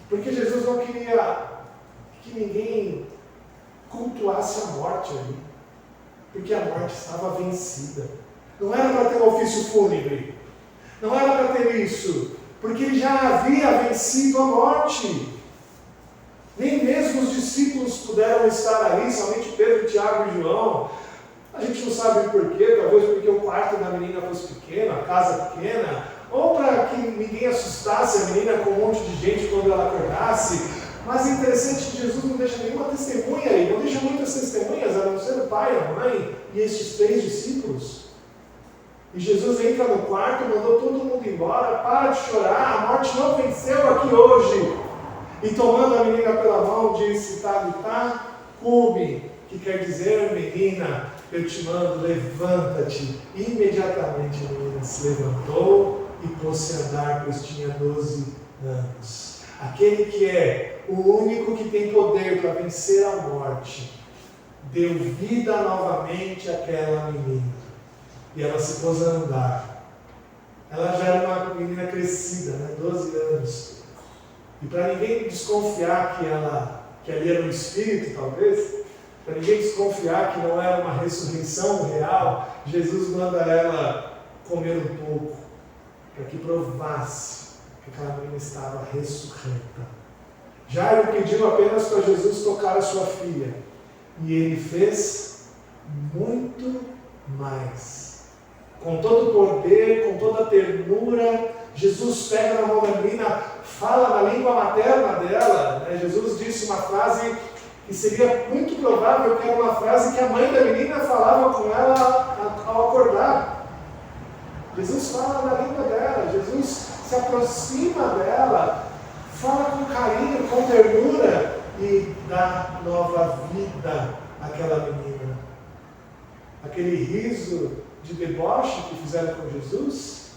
Porque Jesus não queria que ninguém cultuasse a morte ali. Porque a morte estava vencida. Não era para ter um ofício fúnebre. Não era para ter isso. Porque ele já havia vencido a morte. Nem mesmo os discípulos puderam estar ali, somente Pedro, Tiago e João. A gente não sabe por quê, talvez porque o quarto da menina fosse pequeno, a casa pequena, ou para que ninguém assustasse a menina com um monte de gente quando ela acordasse. Mas é interessante que Jesus não deixa nenhuma testemunha aí, não deixa muitas testemunhas, a não ser o pai, a mãe e estes 3 discípulos. E Jesus entra no quarto, mandou todo mundo embora, para de chorar, a morte não venceu aqui hoje. E tomando a menina pela mão, disse, Tabita, cumi, que quer dizer, menina, eu te mando, levanta-te. Imediatamente a menina se levantou e pôs-se a andar, pois tinha 12 anos. Aquele que é o único que tem poder para vencer a morte, deu vida novamente àquela menina. E ela se pôs a andar. Ela já era uma menina crescida, 12 anos. E para ninguém desconfiar que ali era um espírito, talvez, para ninguém desconfiar que não era uma ressurreição real, Jesus manda ela comer um pouco, para que provasse que aquela menina estava ressurreta. Jairo pediu apenas para Jesus tocar a sua filha, e ele fez muito mais. Com todo o poder, com toda a ternura, Jesus pega na mão da menina, fala na língua materna dela. Jesus disse uma frase que seria muito provável que era uma frase que a mãe da menina falava com ela ao acordar. Jesus fala na língua dela, Jesus se aproxima dela, fala com carinho, com ternura e dá nova vida àquela menina. Aquele riso de deboche que fizeram com Jesus,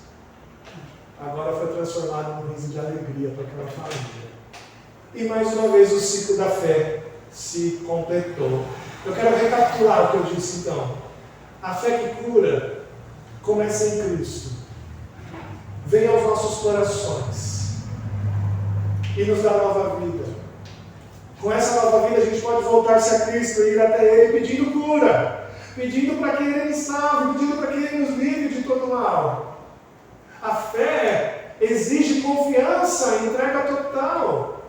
agora foi transformado num riso de alegria para aquela família. E mais uma vez o ciclo da fé se completou. Eu quero recapitular o que eu disse então. A fé que cura começa em Cristo. Vem aos nossos corações e nos dá nova vida. Com essa nova vida a gente pode voltar-se a Cristo e ir até Ele pedindo cura. Pedindo para que Ele nos salve, pedindo para que Ele nos livre de todo mal. A fé exige confiança, entrega total.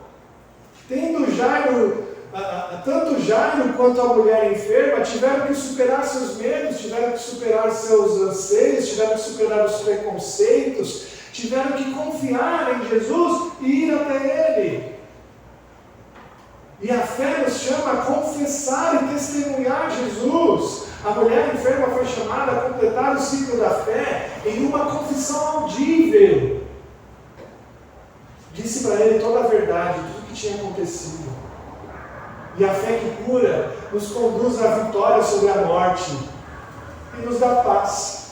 Tendo Jairo, tanto Jairo quanto a mulher enferma tiveram que superar seus medos, tiveram que superar seus anseios, tiveram que superar os preconceitos, tiveram que confiar em Jesus e ir até Ele. E a fé nos chama a confessar e testemunhar Jesus. A mulher enferma foi chamada a completar o ciclo da fé em uma confissão audível. Disse para ele toda a verdade, tudo o que tinha acontecido. E a fé que cura nos conduz à vitória sobre a morte e nos dá paz.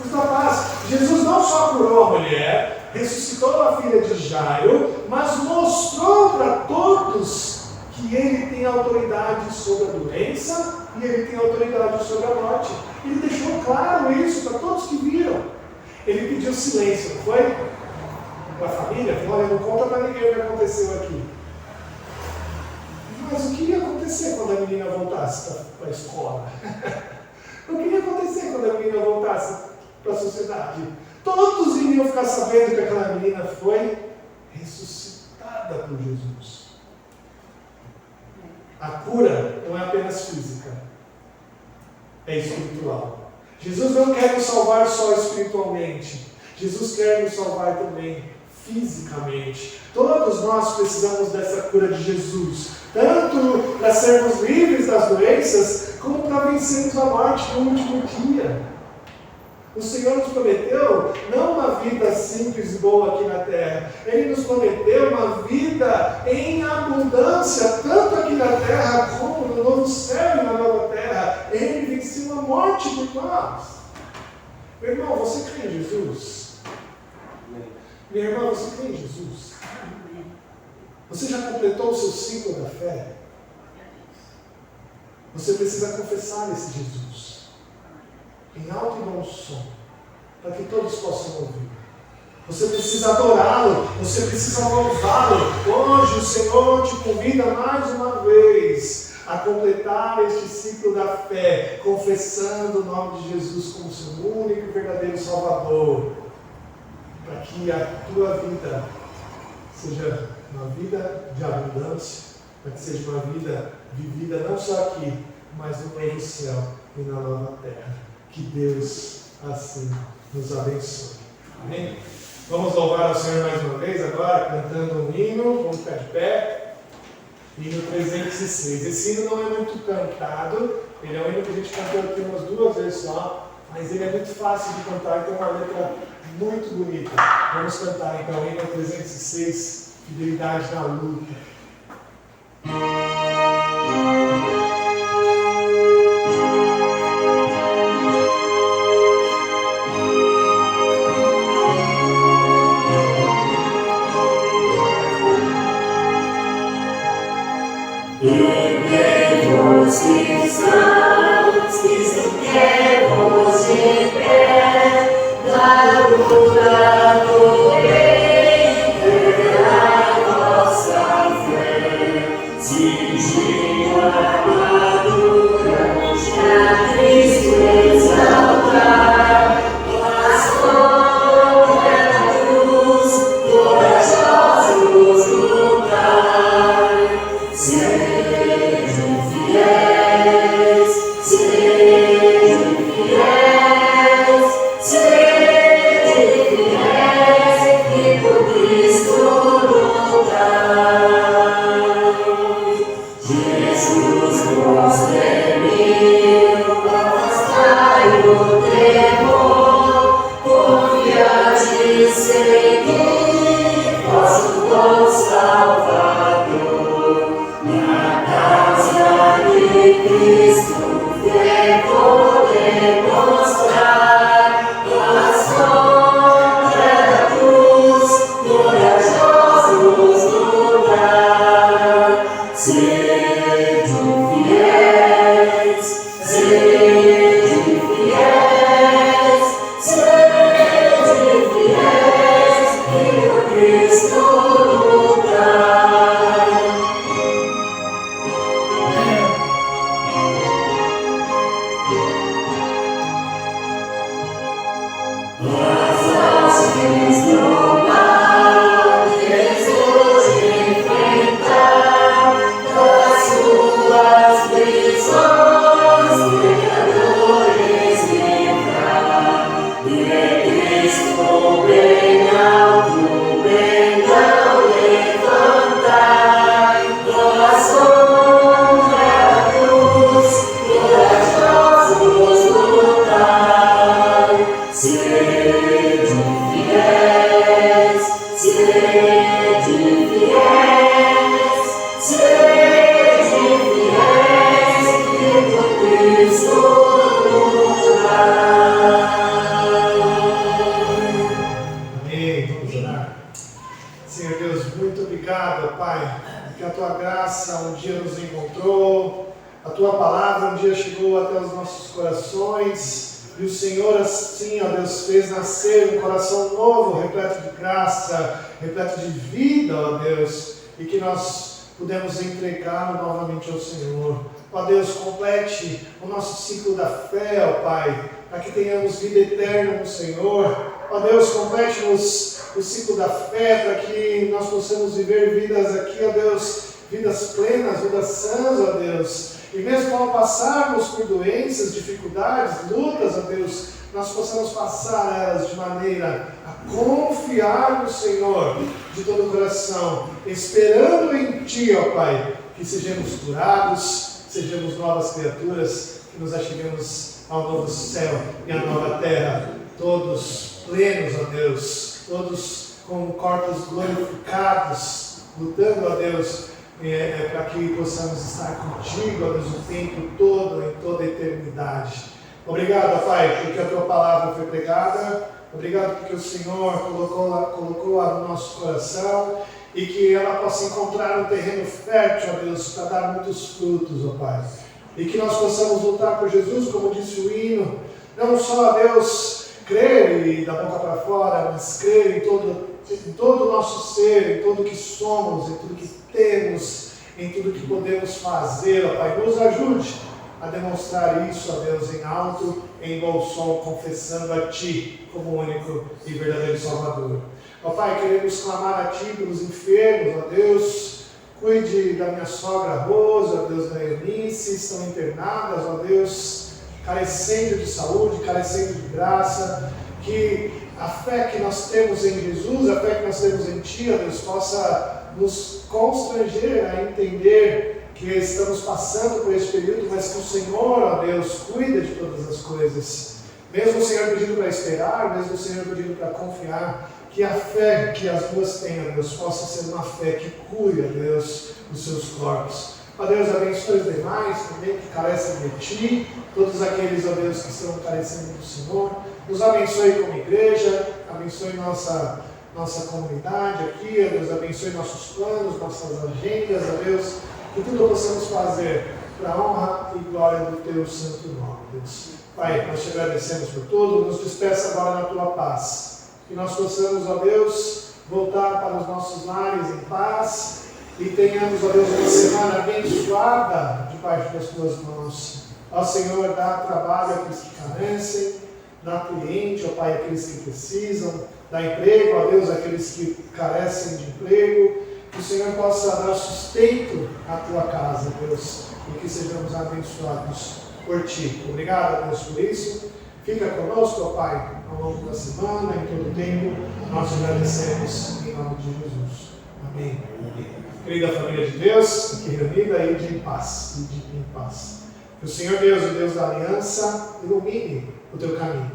Nos dá paz. Jesus não só curou a mulher, ressuscitou a filha de Jairo, mas mostrou para todos que Ele tem autoridade sobre a doença e Ele tem autoridade sobre a morte. Ele deixou claro isso para todos que viram. Ele pediu silêncio, não foi? Para a família, falou, olha, não conta para ninguém o que aconteceu aqui. Mas o que ia acontecer quando a menina voltasse para a escola? O que ia acontecer quando a menina voltasse para a sociedade? Todos iriam ficar sabendo que aquela menina foi ressuscitada por Jesus. A cura não é apenas física, é espiritual. Jesus não quer nos salvar só espiritualmente. Jesus quer nos salvar também fisicamente. Todos nós precisamos dessa cura de Jesus, tanto para sermos livres das doenças, como para vencermos a morte no último dia. O Senhor nos prometeu não uma vida simples e boa aqui na terra. Ele nos prometeu uma vida em abundância, tanto aqui na terra como no novo céu e na nova terra. Ele venceu a morte por nós. Meu irmão, você crê em Jesus? Minha irmã, você crê em Jesus? Você já completou o seu ciclo da fé? Você precisa confessar esse Jesus em alto e bom som, para que todos possam ouvir. Você precisa adorá-lo, você precisa louvá-lo. Hoje o Senhor te convida mais uma vez a completar este ciclo da fé, confessando o nome de Jesus como seu único e verdadeiro Salvador, para que a tua vida seja uma vida de abundância, para que seja uma vida vivida não só aqui, mas no novo céu e na nova terra. Que Deus assim nos abençoe. Amém? Vamos louvar ao Senhor mais uma vez agora, cantando um hino. Vamos ficar de pé. Hino 306. Esse hino não é muito cantado. Ele é um hino que a gente cantou aqui umas 2 vezes só. Mas ele é muito fácil de cantar e tem uma letra muito bonita. Vamos cantar então o hino 306. Fidelidade na luta. E o Senhor assim, ó Deus, fez nascer um coração novo, repleto de graça, repleto de vida, ó Deus, e que nós pudemos entregá-lo novamente ao Senhor. Ó Deus, complete o nosso ciclo da fé, ó Pai, para que tenhamos vida eterna no Senhor. Ó Deus, complete-nos o ciclo da fé, para que nós possamos viver vidas aqui, ó Deus, vidas plenas, vidas sãs, ó Deus. E mesmo ao passarmos por doenças, dificuldades, lutas, ó Deus, nós possamos passar elas de maneira a confiar no Senhor de todo o coração, esperando em Ti, ó Pai, que sejamos curados, sejamos novas criaturas, que nos acheguemos ao novo céu e à nova terra, todos plenos, ó Deus, todos com corpos glorificados, lutando, ó Deus, para que possamos estar contigo, ó Deus, o tempo todo, em toda a eternidade. Obrigado, Pai, porque a Tua palavra foi pregada. Obrigado porque o Senhor colocou-a no nosso coração e que ela possa encontrar um terreno fértil, ó Deus, para dar muitos frutos, ó Pai. E que nós possamos lutar por Jesus, como disse o hino, não só, ó Deus, crer e da boca para fora, mas crer em todo o nosso ser, em tudo que somos, em tudo que temos, em tudo que podemos fazer, ó Pai. Nos ajude a demonstrar isso, ó Deus, em alto, em bom som, confessando a Ti como único e verdadeiro Salvador. Ó Pai, queremos clamar a Ti pelos enfermos, ó Deus. Cuide da minha sogra Rosa, ó Deus, da Eunice, estão internadas, ó Deus, carecendo de saúde, carecendo de graça. Que a fé que nós temos em Jesus, a fé que nós temos em Ti, ó Deus, possa nos constranger a entender que estamos passando por esse período, mas que o Senhor, ó Deus, cuida de todas as coisas. Mesmo o Senhor pedindo para esperar, mesmo o Senhor pedindo para confiar, que a fé que as duas têm, ó Deus, possa ser uma fé que cure, ó Deus, os seus corpos. Ó Deus, abençoe os demais também que carecem de Ti, todos aqueles, ó Deus, que estão carecendo do Senhor. Nos abençoe como igreja, abençoe nossa comunidade aqui, ó Deus, abençoe nossos planos, nossas agendas, ó Deus, que tudo possamos fazer para a honra e glória do Teu santo nome, Deus. Pai, nós Te agradecemos por tudo, nos despeça agora na Tua paz. Que nós possamos, ó Deus, voltar para os nossos lares em paz e tenhamos, ó Deus, uma semana abençoada debaixo das Tuas mãos. Ó Senhor, dá trabalho àqueles que carecem, dá cliente, ó Pai, àqueles que precisam, dá emprego, ó Deus, àqueles que carecem de emprego. Que o Senhor possa dar sustento à Tua casa, Deus, e que sejamos abençoados por Ti. Obrigado, Deus, por isso. Fica conosco, ó Pai, ao longo da semana, em todo o tempo. Nós te agradecemos em nome de Jesus. Amém. Querida família de Deus, aqui reunida e de paz, e de em paz. Que o Senhor Deus, o Deus da aliança, ilumine o teu caminho.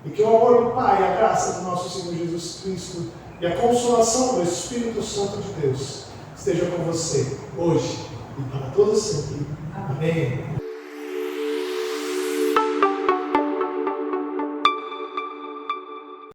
E que o amor do Pai, a graça do nosso Senhor Jesus Cristo e a consolação do Espírito Santo de Deus esteja com você, hoje e para todo sempre. Amém.